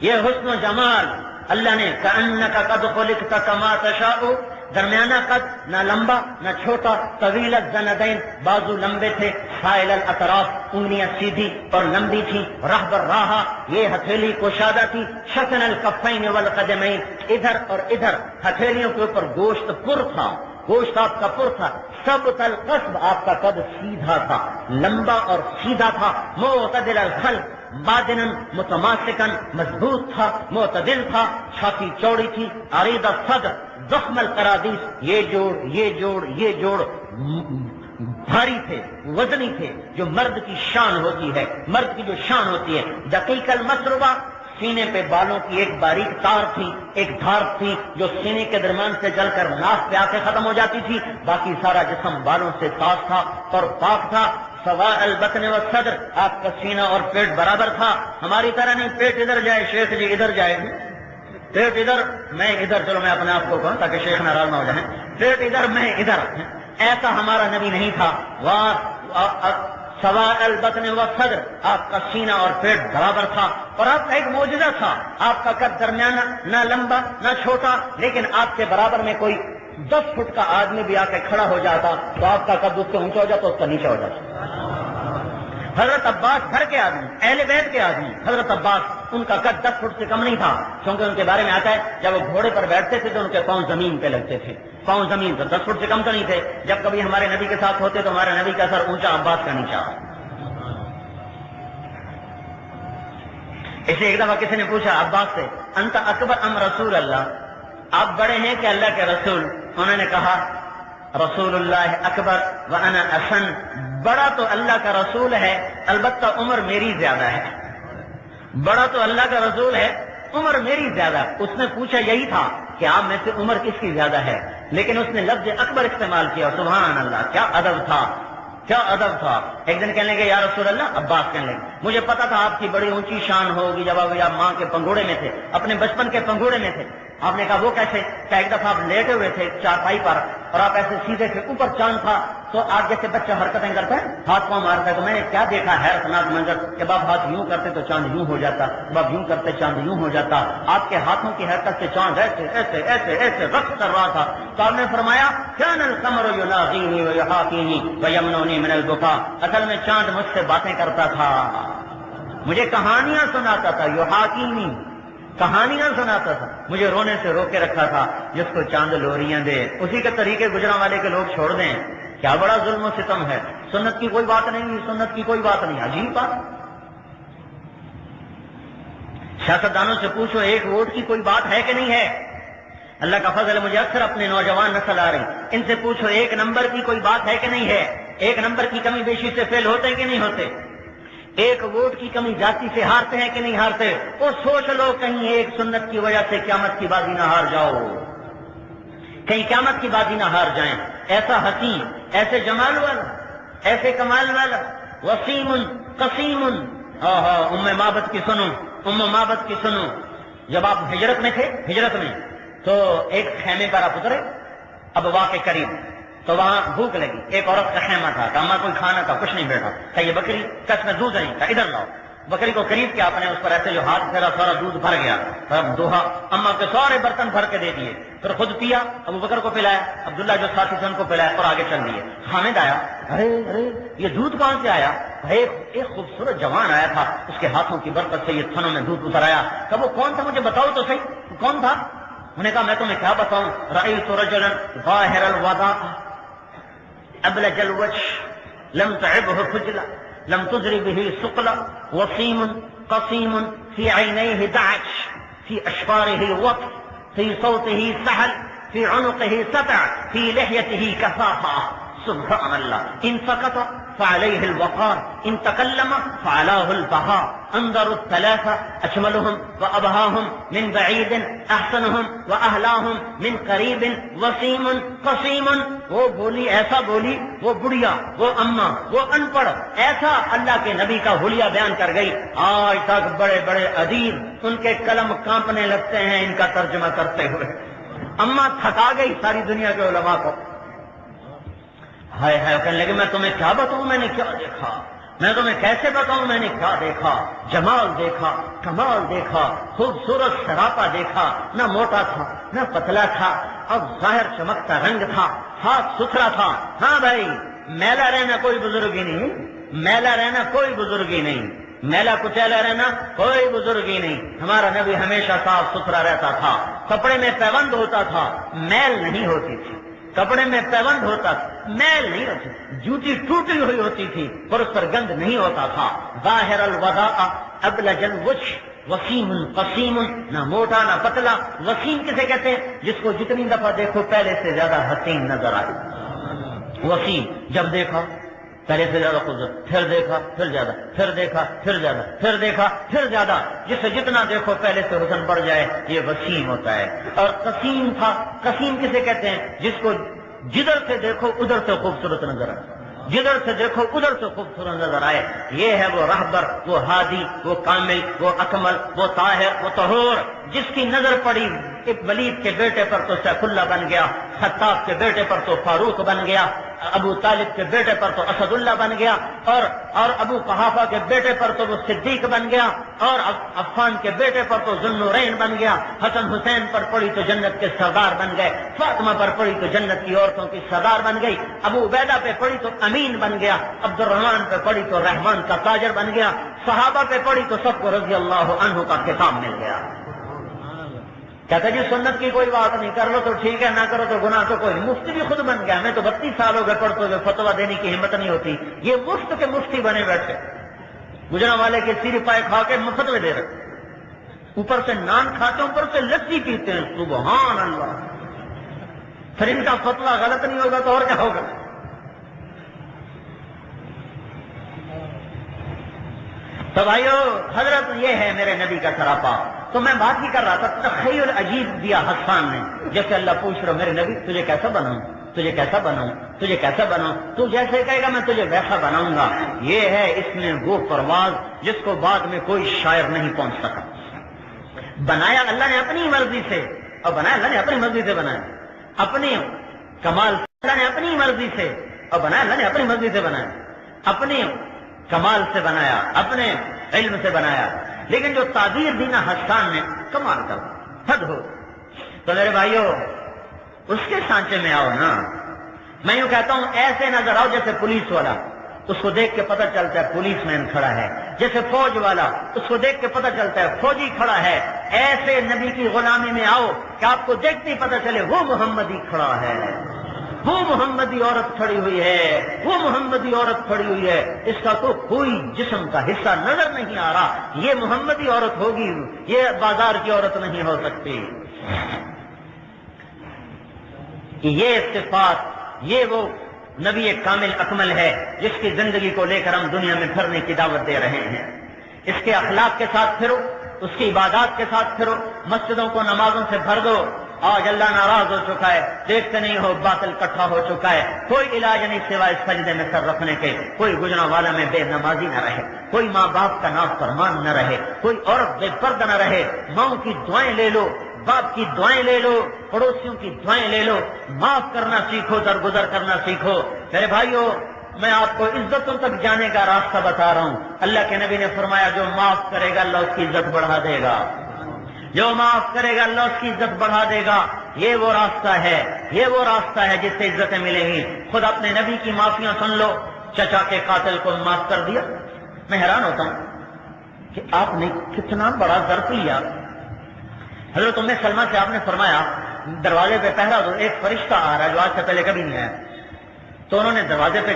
یہ حسن و جمال اللہ نے کأنک قد خلقت کما تشاء، درمیانہ قد، نہ لمبا نہ چھوٹا، طویل الزندین، بازو لمبے تھے، سائل الاطراف، انگلیاں سیدھی اور لمبی تھی، راہ بر راہا، یہ ہتھیلی کشادہ تھی، شسن الکفین والقدمین، ادھر اور ادھر ہتھیلیوں کے اوپر گوشت پر تھا، گوشت آپ کا پر تھا، ثبت القصب، آپ کا قد سیدھا تھا، لمبا اور سیدھا تھا، معتدل الخلق، بادنن متماسکن، مضبوط تھا، معتدل تھا، چھاتی چوڑی تھی، عریض الصدر، ضخم القرادیس، یہ جوڑ بھاری تھے، وزنی تھے، جو مرد کی شان ہوتی ہے، مرد کی جو شان ہوتی ہے۔ دقیق المسربہ، سینے پہ بالوں کی ایک باریک تار تھی، ایک دھار تھی جو سینے کے درمیان سے چل کر ناف پہ آ کے ختم ہو جاتی تھی، باقی سارا جسم بالوں سے صاف تھا اور پاک تھا۔ سواء البطن والصدر، آپ کا سینہ اور پیٹ برابر تھا، ہماری طرح نہیں پیٹ ادھر جائے شیخ جی ادھر جائے، پیٹ ادھر میں ادھر، چلو میں اپنے آپ کو کہوں تاکہ شیخ ناراض نہ ہو جائیں، پیٹ ادھر میں ادھر، ایسا ہمارا نبی نہیں تھا۔ سواء البطن والصدر، آپ کا سینہ اور پیٹ برابر تھا، اور آپ کا ایک معجزہ تھا، آپ کا قد درمیانہ، نہ لمبا نہ چھوٹا، لیکن آپ کے برابر میں کوئی 10 فٹ کا آدمی بھی آ کے کھڑا ہو جاتا تو آپ کا قد اس سے اونچا ہو جاتا، اس کا نیچے ہو جاتا۔ حضرت عباس گھر کے آدمی، اہل بیت کے آدمی، حضرت عباس، ان کا قد 10 فٹ سے کم نہیں تھا، کیونکہ ان کے بارے میں آتا ہے جب وہ گھوڑے پر بیٹھتے تھے تو ان کے پاؤں زمین پہ لگتے تھے، پاؤں زمین پر، 10 فٹ سے کم تو نہیں تھے۔ جب کبھی ہمارے نبی کے ساتھ ہوتے تو ہمارے نبی کا سر اونچا، عباس کا نیچا۔ اسے ایک دفعہ کسی نے پوچھا عباس سے، انت اکبر ام رسول اللہ، آپ بڑے ہیں کہ اللہ کے رسول؟ انہوں نے کہا رسول اللہ اکبر وانا احسن، بڑا تو اللہ کا رسول ہے، البتہ عمر میری زیادہ ہے، بڑا تو اللہ کا رسول ہے، عمر میری زیادہ۔ اس نے پوچھا یہی تھا کہ آپ میں سے عمر کس کی زیادہ ہے، لیکن اس نے لفظ اکبر استعمال کیا، سبحان اللہ، کیا ادب تھا، کیا ادب تھا۔ ایک دن کہنے لگے یا رسول اللہ، عباس کہنے لگے مجھے پتا تھا آپ کی بڑی اونچی شان ہوگی جب آپ ماں کے پنگوڑے میں تھے، اپنے بچپن کے پنگوڑے میں تھے۔ آپ نے کہا وہ کیسے؟ کہ ایک دفعہ آپ لیٹے ہوئے تھے چارپائی پر اور آپ ایسے سیدھے تھے، اوپر چاند تھا، تو آپ جیسے بچہ حرکتیں کرتا ہے، ہاتھ پاؤں مارتا ہے، تو میں نے کیا دیکھا حیرتناک منظر کہ جب آپ ہاتھ یوں کرتے تو چاند یوں ہو جاتا، جب آپ یوں کرتے چاند یوں ہو جاتا، آپ کے ہاتھوں کی حرکت سے چاند ایسے ایسے ایسے ایسے رقص کر رہا تھا۔ تو آپ نے فرمایا کان القمر یناغینی یحاکینی ویمنونی من البکا، اصل میں چاند مجھ سے باتیں کرتا تھا، مجھے کہانیاں سناتا تھا، یحاکینی کہانیاں سناتا تھا، مجھے رونے سے روکے رکھا تھا، جس کو چاند لوریاں دے اسی کے طریقے گجراں والے کے لوگ چھوڑ دیں، کیا بڑا ظلم و ستم ہے۔ سنت کی کوئی بات نہیں، سنت کی کوئی بات نہیں، عجیب بات۔ سیاستدانوں سے پوچھو ایک ووٹ کی کوئی بات ہے کہ نہیں ہے؟ اللہ کا فضل ہے، مجھے اکثر اپنے نوجوان نسل آ رہی، ان سے پوچھو ایک نمبر کی کوئی بات ہے کہ نہیں ہے؟ ایک نمبر کی کمی بیشی سے فیل ہوتے کہ نہیں ہوتے؟ ایک ووٹ کی کمی جاتی سے ہارتے ہیں کہ نہیں ہارتے؟ وہ سوچ لو کہیں ایک سنت کی وجہ سے قیامت کی بازی نہ ہار جاؤ، کہیں قیامت کی بازی نہ ہار جائیں۔ ایسا حسین، ایسے جمال والا، ایسے کمال والا، وسیم قسیم۔ ام معبد کی سنو، ام معبد کی سنو، جب آپ ہجرت میں تھے، ہجرت میں تو ایک خیمے پر آپ اترے ابوا کے قریب، تو وہاں بھوک لگی، ایک عورت کا خیمہ تھا، کہا کوئی کھانا تھا، کچھ نہیں بیٹھا، کہ یہ بکری کس میں دودھ نہیں تھا، ادھر لاؤ۔ بکری کو قریب کیا، آپ نے اس پر ایسے جو ہاتھ پھیرا، سارا دودھ بھر گیا، دوہا اما کے سارے برتن بھر کے دے دیے، پھر خود پیا، ابو بکر کو پلایا، عبداللہ جو ساتھی تھے ان کو پلایا اور آگے چل دیے۔ حامد آیا، ارے یہ دودھ کہاں سے آیا؟ ایک خوبصورت جوان آیا تھا، اس کے ہاتھوں کی برکت سے یہ تھنوں میں دودھ اتر آیا۔ کہ وہ کون تھا مجھے بتاؤ تو صحیح، کون تھا؟ انہوں نے کہا میں تمہیں کیا بتاؤں، رأیت رجلا ظاہر الوضاء ابلج الوجه لم تعبه خجلة لم تجر به ثقلا وسيم قصيم في عينيه دعج في أشفاره وطف في صوته سهل في عنقه سبع في لحيته كثافة سبحان الله إن سكت فعليه الوقار إن تكلم فعلاه البهاء انظروا الثلاثة أشملهم وأبهاهم من بعيد أحسنهم وأهلاهم من قريب وسيم قسيم۔ وہ بولی ایسا بولی، وہ بڑھیا، وہ اماں، وہ ان پڑھ، ایسا اللہ کے نبی کا حلیہ بیان کر گئی۔ آج تک بڑے بڑے ادیب ان کے قلم کانپنے لگتے ہیں ان کا ترجمہ کرتے ہوئے۔ اماں تھکا گئی ساری دنیا کے علماء کو۔ ہائے ہائے کہنے لگے میں تمہیں کیا بتاؤں میں نے کیا دیکھا، میں تمہیں کیسے بتاؤں میں نے کیا دیکھا، جمال دیکھا، کمال دیکھا، خوبصورت سراپا دیکھا، نہ موٹا تھا نہ پتلا تھا، اب ظاہر چمکتا رنگ تھا، صاف ستھرا تھا۔ ہاں بھائی، میلا رہنا کوئی بزرگی نہیں، میلا رہنا کوئی بزرگی نہیں، میلا کچیلا رہنا کوئی بزرگی نہیں۔ ہمارا نبی ہمیشہ صاف ستھرا رہتا تھا، کپڑے میں پیوند ہوتا تھا، میل نہیں ہوتی تھی، کپڑے میں پیوند ہوتا تھا، میل نہیں ہوتی، جوتی ٹوٹی ہوئی ہوتی تھی پر اس پر گند نہیں ہوتا تھا۔ ظاہر الوضاء ابلج الوجه وسیم قسیم، نہ موٹا نہ پتلا۔ وسیم کسے کہتے ہیں؟ جس کو جتنی دفعہ دیکھو پہلے سے زیادہ حسین نظر آئے۔ وسیم، جب دیکھا پہلے سے زیادہ خوبصورت، پھر دیکھا پھر زیادہ، پھر دیکھا پھر زیادہ، پھر دیکھا پھر زیادہ، جسے جتنا دیکھو پہلے سے حسن بڑھ جائے، یہ وسیم ہوتا ہے۔ اور قسیم تھا، قسیم کسے کہتے ہیں؟ جس کو جدھر سے دیکھو ادھر سے خوبصورت نظر آئے، جدھر سے دیکھو ادھر سے خوبصورت نظر آئے۔ یہ ہے وہ رہبر، وہ ہادی، وہ کامل، وہ اکمل، وہ طاہر، وہ طہور، جس کی نظر پڑی ایک ولید کے بیٹے پر تو سیف اللہ بن گیا، خطاب کے بیٹے پر تو فاروق بن گیا، ابو طالب کے بیٹے پر تو اسد اللہ بن گیا، اور ابو قحافہ کے بیٹے پر تو وہ صدیق بن گیا، اور عفان کے بیٹے پر تو ذوالنورین بن گیا، حسن حسین پر پڑی تو جنت کے سردار بن گئے، فاطمہ پر پڑی تو جنت کی عورتوں کی سردار بن گئی، ابو عبیدہ پہ پڑی تو امین بن گیا، عبد الرحمن پہ پڑی تو رحمان کا تاجر بن گیا، صحابہ پہ پڑی تو سب کو رضی اللہ عنہ کا خطاب مل گیا۔ کہتا جی سنت کی کوئی بات نہیں، کر لو تو ٹھیک ہے، نہ کرو تو گناہ تو کوئی نہیں۔ مفتی بھی خود بن گیا، میں تو 32 سال ہو گئے پڑھتے ہوئے، فتویٰ دینے کی ہمت نہیں ہوتی، یہ مفت کے مفتی بنے بیٹھے، گجرا والے کے سیری پائے کھا کے فتوے دے رہے، اوپر سے نان کھاتے اوپر سے لسی پیتے ہیں، سبحان اللہ۔ پھر ان کا فتویٰ غلط نہیں ہوگا تو اور کیا ہوگا؟ تو بھائیو، حضرت یہ ہے میرے نبی کا سراپا۔ تو میں بات ہی کر رہا تھا، تخیل عجیب دیا حسان نے، جیسے اللہ پوچھ رہا میرے نبی تجھے کیسا بناؤں، تجھے کیسا بناؤں، تجھے کیسا بناؤں، تو جیسے کہے گا میں تجھے ویسا بناؤں گا۔ یہ ہے اس میں وہ پرواز جس کو بعد میں کوئی شاعر نہیں پہنچ سکا۔ بنایا اللہ نے اپنی مرضی سے، اور بنایا اللہ نے اپنی مرضی سے، بنایا اپنی کمال اللہ نے اپنی مرضی سے، اور بنایا اللہ نے اپنی مرضی سے، بنایا اپنی کمال سے، بنایا اپنے علم سے بنایا۔ لیکن جو تعبیر دی نا حسان نے، کمال کر حد ہو۔ تو میرے بھائیو، اس کے سانچے میں آؤ نا، میں یوں کہتا ہوں ایسے نظر آؤ جیسے پولیس والا، اس کو دیکھ کے پتہ چلتا ہے پولیس مین کھڑا ہے، جیسے فوج والا اس کو دیکھ کے پتہ چلتا ہے فوجی کھڑا ہے۔ ایسے نبی کی غلامی میں آؤ کہ آپ کو دیکھتے ہی پتہ چلے وہ محمدی کھڑا ہے، وہ محمدی عورت کھڑی ہوئی ہے، وہ محمدی عورت کھڑی ہوئی ہے، اس کا تو کوئی جسم کا حصہ نظر نہیں آ رہا، یہ محمدی عورت ہوگی، یہ بازار کی عورت نہیں ہو سکتی۔ یہ صفات، یہ وہ نبی کامل اکمل ہے جس کی زندگی کو لے کر ہم دنیا میں پھرنے کی دعوت دے رہے ہیں۔ اس کے اخلاق کے ساتھ پھرو، اس کی عبادات کے ساتھ پھرو، مسجدوں کو نمازوں سے بھر دو۔ آج اللہ ناراض ہو چکا ہے، دیکھتے نہیں ہو باطل کٹھا ہو چکا ہے، کوئی علاج نہیں سوائے سجدے میں سر رکھنے کے، کوئی گجرانوالہ میں بے نمازی نہ رہے، کوئی ماں باپ کا نافرمان نہ رہے، کوئی عورت بے پردہ نہ رہے۔ ماں کی دعائیں لے لو، باپ کی دعائیں لے لو، پڑوسیوں کی دعائیں لے لو، معاف کرنا سیکھو، درگزر کرنا سیکھو۔ میرے بھائیو، میں آپ کو عزتوں تک جانے کا راستہ بتا رہا ہوں۔ اللہ کے نبی نے فرمایا جو معاف کرے گا اللہ اس کی عزت بڑھا دے گا، جو معاف کرے گا اللہ اس کی عزت بڑھا دے گا۔ یہ وہ راستہ ہے، یہ وہ راستہ ہے جس سے عزتیں ملیں گی۔ خود اپنے نبی کی معافیاں سن لو، چچا کے قاتل کو معاف کر دیا۔ میں حیران ہوتا ہوں کہ آپ نے کتنا بڑا ظرف لیا۔ حضرت ام سلمہ سے آپ نے فرمایا دروازے پہ پہرا دو، ایک فرشتہ آ رہا ہے جو آج سے پہلے کبھی نہیں آیا۔ تو انہوں نے دروازے پہ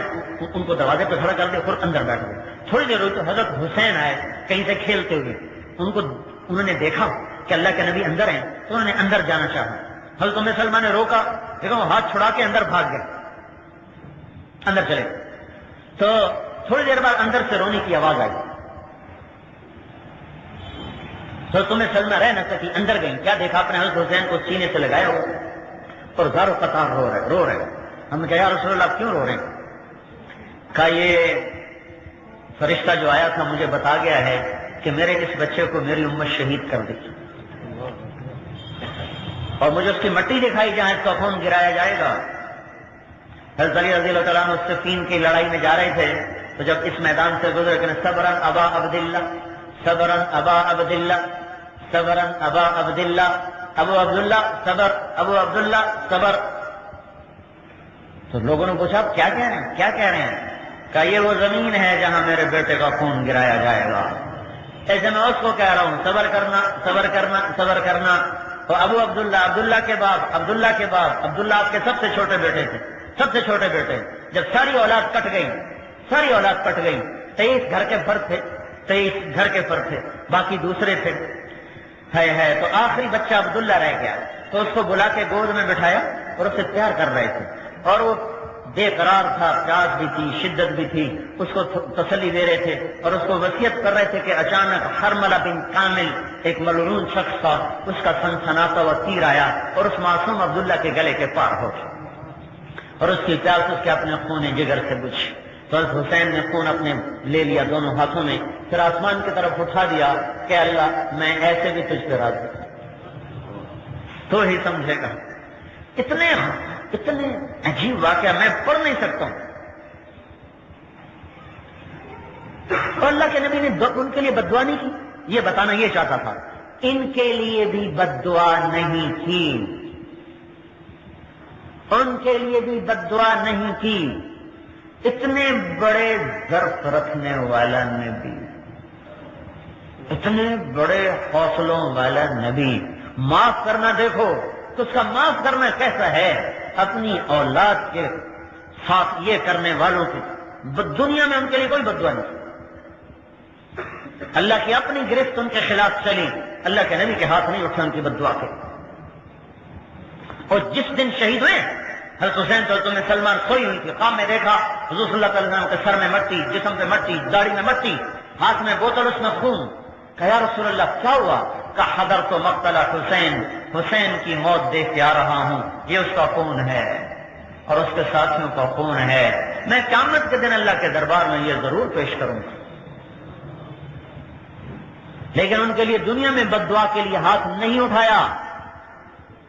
ان کو دروازے پہ کھڑا کر دیا، خود اندر بیٹھ گئے۔ تھوڑی دیر ہوئی تو حضرت حسین آئے کہیں سے کھیلتے ہوئے، انہوں نے دیکھا کہ اللہ کے نبی اندر ہیں تو انہوں نے اندر جانا چاہا۔ حضرت ام سلمہ نے روکا، دیکھا وہ ہاتھ چھڑا کے اندر بھاگ گئے، اندر چلے۔ تو تھوڑی دیر بعد اندر سے رونے کی آواز آئی، تو تمہیں سلمہ رہ نہ سکی، اندر گئی، کیا دیکھا اپنے حضرت حسین کو سینے سے لگایا ہوا اور زارو قطار رو رہے۔ ہم نے کہا یا رسول اللہ کیوں رو رہے ہیں؟ کہا یہ فرشتہ جو آیا تھا مجھے بتا گیا ہے کہ میرے اس بچے کو میری امت شہید کر دی، اور مجھے اس کی مٹی دکھائی جہاں اس کا خون گرایا جائے گا۔ حضرت علی رضی اللہ تعالیٰ عنہ صفین کی لڑائی میں جا رہے تھے تو جب اس میدان سے گزرے کہ صبرن ابا عبداللہ، صبرن ابا عبداللہ، صبرن ابا عبداللہ، ابو عبداللہ صبر، ابو عبداللہ صبر۔ تو لوگوں نے پوچھا آپ کیا کہہ رہے ہیں، کیا کہہ رہے ہیں؟ کہا یہ وہ زمین ہے جہاں میرے بیٹے کا خون گرایا جائے گا۔ ایسے میں اس کو کہہ رہا ہوں صبر کرنا، صبر کرنا، صبر کرنا۔ تو ابو عبداللہ، عبداللہ کے باپ، عبداللہ کے باپ، عبداللہ آپ کے سب سے چھوٹے بیٹے تھے، سب سے چھوٹے بیٹے۔ جب ساری اولاد کٹ گئی، ساری اولاد کٹ گئی، 23 گھر کے فرد تھے، 23 گھر کے فرد تھے، باقی دوسرے تھے، ہے تو آخری بچہ عبداللہ رہ گیا۔ تو اس کو بلا کے گود میں بٹھایا اور اسے پیار کر رہے تھے، اور وہ بے قرار تھا، پیاس بھی تھی، شدت بھی تھی، اس کو تسلی دے رہے تھے اور اس کو وصیت کر رہے تھے کہ اچانک حرملہ بن کامل ایک ملعون شخص تھا، اس کا سنسناتا ہوا تیر آیا اور اس معصوم عبداللہ کے گلے کے پار ہو گیا اور اس کی پیاس اس کے اپنے خون جگر سے بجھی۔ تو حسین نے خون اپنے لے لیا دونوں ہاتھوں میں، پھر آسمان کی طرف اٹھا دیا کہ اللہ میں ایسے بھی تجھ پہ راضی ہوں، تو ہی سمجھے گا۔ اتنے عجیب واقعہ میں پڑھ نہیں سکتا ہوں۔ اور اللہ کے نبی نے ان کے لیے بد دعا نہیں کی، یہ بتانا یہ چاہتا تھا، ان کے لیے بھی بد دعا نہیں کی، ان کے لیے بھی بد دعا نہیں کی۔ اتنے بڑے ظرف رکھنے والا نبی، اتنے بڑے حوصلوں والا نبی، معاف کرنا دیکھو تو اس کا معاف کرنا کیسا ہے، اپنی اولاد کے ساتھ یہ کرنے والوں کی دنیا میں ان کے لیے کوئی بد دعا نہیں۔ اللہ کی اپنی گرفت ان کے خلاف چلی، اللہ کے نبی کے ہاتھ نہیں اٹھے ان کی بد دعا کے۔ اور جس دن شہید ہوئے حضرت حسین تو تمہیں سلمان سوئی ہوئی تھی، خواب میں دیکھا حضور صلی اللہ علیہ وسلم کے سر میں مٹی، جسم پہ مٹی، داڑھی میں مٹی، ہاتھ میں بوتل، اس میں خون۔ کہا یا رسول اللہ کیا ہوا؟ کہا حضر تو مقتل حسین، حسین کی موت دیکھ کے آ رہا ہوں، یہ اس کا خون ہے اور اس کے ساتھیوں کا خون ہے، میں قیامت کے دن اللہ کے دربار میں یہ ضرور پیش کروں گا۔ لیکن ان کے لیے دنیا میں بد دعا کے لیے ہاتھ نہیں اٹھایا۔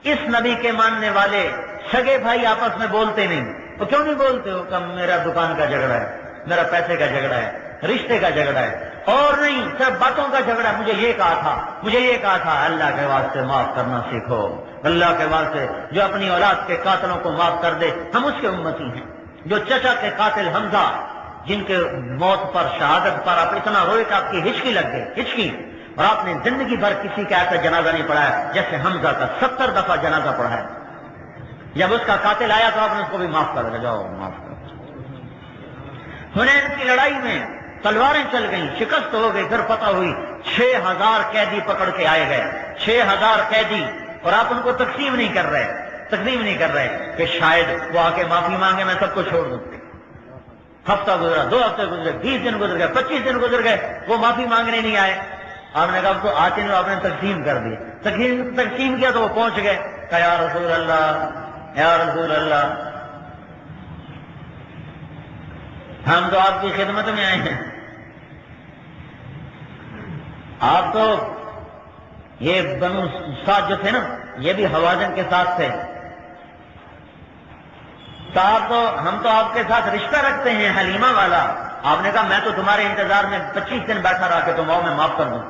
اس نبی کے ماننے والے سگے بھائی آپس میں بولتے نہیں، تو کیوں نہیں بولتے ہو؟ کہ میرا دکان کا جھگڑا ہے، میرا پیسے کا جھگڑا ہے، رشتے کا جھگڑا ہے، اور نہیں صرف باتوں کا جھگڑا، مجھے یہ کہا تھا، مجھے یہ کہا تھا۔ اللہ کے واسطے معاف کرنا سیکھو، اللہ کے واسطے جو اپنی اولاد کے قاتلوں کو معاف کر دے، ہم اس کے امتی ہیں۔ جو چچا کے قاتل حمزہ جن کے موت پر، شہادت پر آپ اتنا روئے کہ آپ کی ہچکی لگ گئی، ہچکی، اور آپ نے زندگی بھر کسی کا ایسا جنازہ نہیں پڑھایا جیسے حمزہ کا 70 دفعہ جنازہ پڑھا ہے۔ جب اس کا قاتل آیا تو آپ نے اس کو بھی معاف کر دیا، جاؤ معاف کر۔ حنین کی لڑائی میں تلواریں چل گئیں، شکست ہو گئی، پھر فتح ہوئی، 6000 قیدی پکڑ کے آئے گئے، 6000 قیدی، اور آپ ان کو تقسیم نہیں کر رہے کہ شاید وہ آ کے معافی مانگے میں سب کو چھوڑ دوں۔ ہفتہ گزرا، 2 ہفتے گزرے، 20 دن گزر گئے، 25 دن گزر گئے، وہ معافی مانگنے نہیں آئے۔ آپ نے کہا اب تو آتے نہیں، آپ نے تقسیم کر دی، تقسیم کیا تو وہ پہنچ گئے، کہا یا رسول اللہ، یا رسول اللہ، ہم تو آپ کی خدمت میں آئے ہیں، آپ تو یہ بنو سعد جو تھے نا، یہ بھی حوازن کے ساتھ تھے، ہم تو آپ کے ساتھ رشتہ رکھتے ہیں حلیمہ والا۔ آپ نے کہا میں تو تمہارے انتظار میں 25 دن بیٹھا رہا کہ تم آؤ میں معاف کر دوں،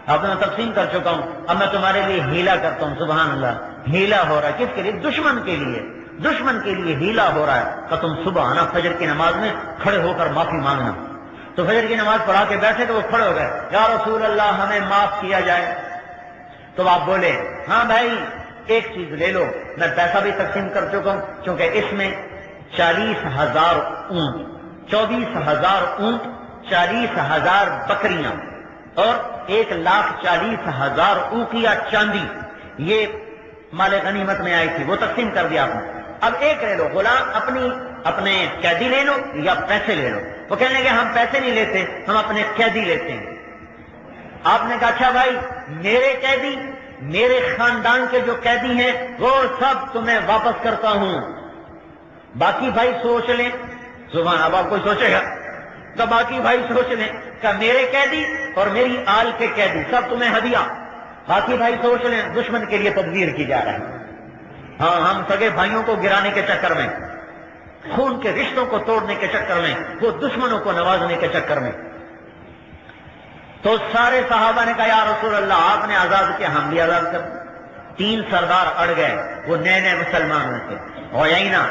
اب میں تقسیم کر چکا ہوں، اب میں تمہارے لیے ہیلا کرتا ہوں۔ سبحان اللہ، ہیلا ہو رہا ہے کس کے لیے؟ دشمن کے لیے ہیلا ہو رہا ہے کہ تم صبح آنا فجر کی نماز میں کھڑے ہو کر معافی مانگنا۔ تو فجر کی نماز پڑھا کے بیٹھے تو وہ کھڑے ہو گئے، یا رسول اللہ ہمیں معاف کیا جائے۔ تو آپ بولے ہاں بھائی ایک چیز لے لو، میں پیسہ بھی تقسیم کر چکا ہوں، کیونکہ اس میں 40,000 اونٹ، 24,000 اونٹ، 40,000 بکریاں اور 1,40,000 اوقیہ چاندی، یہ مال غنیمت میں آئی تھی، وہ تقسیم کر دیا آپ نے۔ اب ایک لے لو، غلام اپنے قیدی لے لو یا پیسے لے لو۔ وہ کہنے لگے ہم پیسے نہیں لیتے، ہم اپنے قیدی لیتے ہیں۔ آپ نے کہا اچھا بھائی میرے قیدی، میرے خاندان کے جو قیدی ہیں وہ سب تمہیں واپس کرتا ہوں، باقی بھائی سوچ لیں۔ زبان اب آپ کوئی سوچے گا تو باقی بھائی سوچ لیں کہ میرے قیدی اور میری آل کے قیدی سب تمہیں ہدیہ، باقی بھائی سوچ لیں۔ دشمن کے لیے تدبیر کی جا رہی ہے، ہاں ہم سگے بھائیوں کو گرانے کے چکر میں، خون کے رشتوں کو توڑنے کے چکر میں، وہ دشمنوں کو نوازنے کے چکر میں۔ تو سارے صحابہ نے کہا یا رسول اللہ آپ نے آزاد کیا، ہم بھی آزاد کر۔ 3 سردار اڑ گئے، وہ نئے مسلمان ہوئے تھے، عیینہ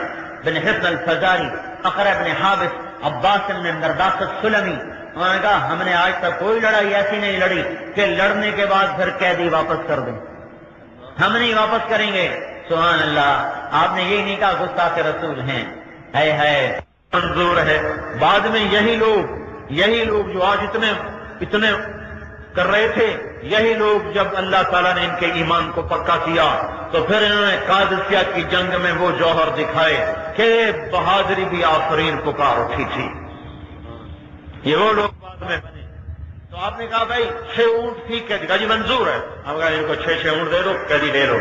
بن حصن الفزاری، اقرع بن حابس، عباس بن مرداس السلمی۔ انہوں نے کہا ہم نے آج تک کوئی لڑائی ایسی نہیں لڑی کہ لڑنے کے بعد پھر قیدی واپس کر دیں، ہم نہیں واپس کریں گے۔ سبحان اللہ، آپ نے یہی نہیں کہا گستاخ رسول ہیں، ہے منظور ہے۔ بعد میں یہی لوگ جو آج اتنے کر رہے تھے، یہی لوگ جب اللہ تعالیٰ نے ان کے ایمان کو پکا کیا تو پھر انہوں نے قادسیہ کی جنگ میں وہ جوہر دکھائے کہ بہادری بھی آفرین پکار اٹھی تھی۔ یہ وہ لوگ بعد میں بنے۔ تو آپ نے کہا بھائی 6 اونٹ ٹھیک ہے، کہا جی منظور ہے۔ ہم کہا ان کو 6 اونٹ دے دو، قیدی لے لو۔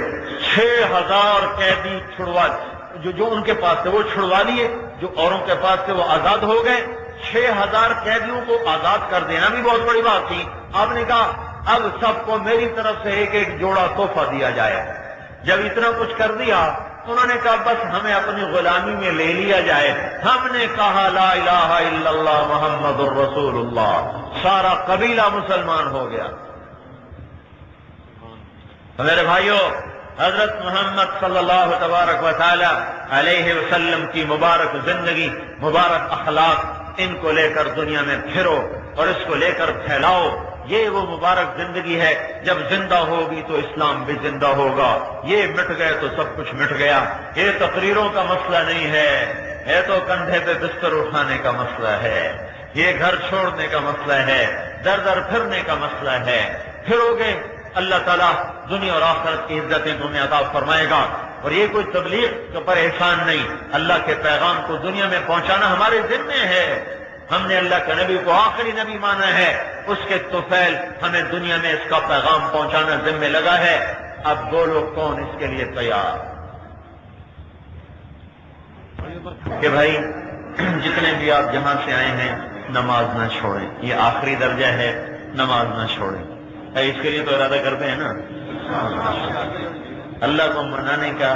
6000 قیدی چھڑوا، جو ان کے پاس تھے وہ چھڑوا لیے، جو اوروں کے پاس تھے وہ آزاد ہو گئے۔ 6000 قیدیوں کو آزاد کر دینا بھی بہت بڑی بات تھی۔ آپ نے کہا اب سب کو میری طرف سے ایک جوڑا تحفہ دیا جائے۔ جب اتنا کچھ کر دیا انہوں نے کہا بس ہمیں اپنی غلامی میں لے لیا جائے۔ ہم نے کہا لا الہ الا اللہ محمد الرسول اللہ، سارا قبیلہ مسلمان ہو گیا۔ میرے بھائیوں، حضرت محمد صلی اللہ تبارک و تعالی علیہ وسلم کی مبارک زندگی، مبارک اخلاق، ان کو لے کر دنیا میں پھرو اور اس کو لے کر پھیلاؤ۔ یہ وہ مبارک زندگی ہے، جب زندہ ہوگی تو اسلام بھی زندہ ہوگا۔ یہ مٹ گئے تو سب کچھ مٹ گیا۔ یہ تقریروں کا مسئلہ نہیں ہے، یہ تو کندھے پہ بستر اٹھانے کا مسئلہ ہے، یہ گھر چھوڑنے کا مسئلہ ہے، در در پھرنے کا مسئلہ ہے۔ پھرو گے اللہ تعالیٰ دنیا اور آخرت کی عزتیں تمہیں عطا فرمائے گا۔ اور یہ کوئی تبلیغ پر احسان نہیں، اللہ کے پیغام کو دنیا میں پہنچانا ہمارے ذمے ہے۔ ہم نے اللہ کے نبی کو آخری نبی مانا ہے، اس کے طفیل ہمیں دنیا میں اس کا پیغام پہنچانا ذمہ لگا ہے۔ اب بولو کون اس کے لیے تیار؟ کہ بھائی جتنے بھی آپ جہاں سے آئے ہیں نماز نہ چھوڑیں، یہ آخری درجہ ہے، نماز نہ چھوڑیں۔ اس کے لیے تو ارادہ کرتے ہیں نا، اللہ کو منانے کا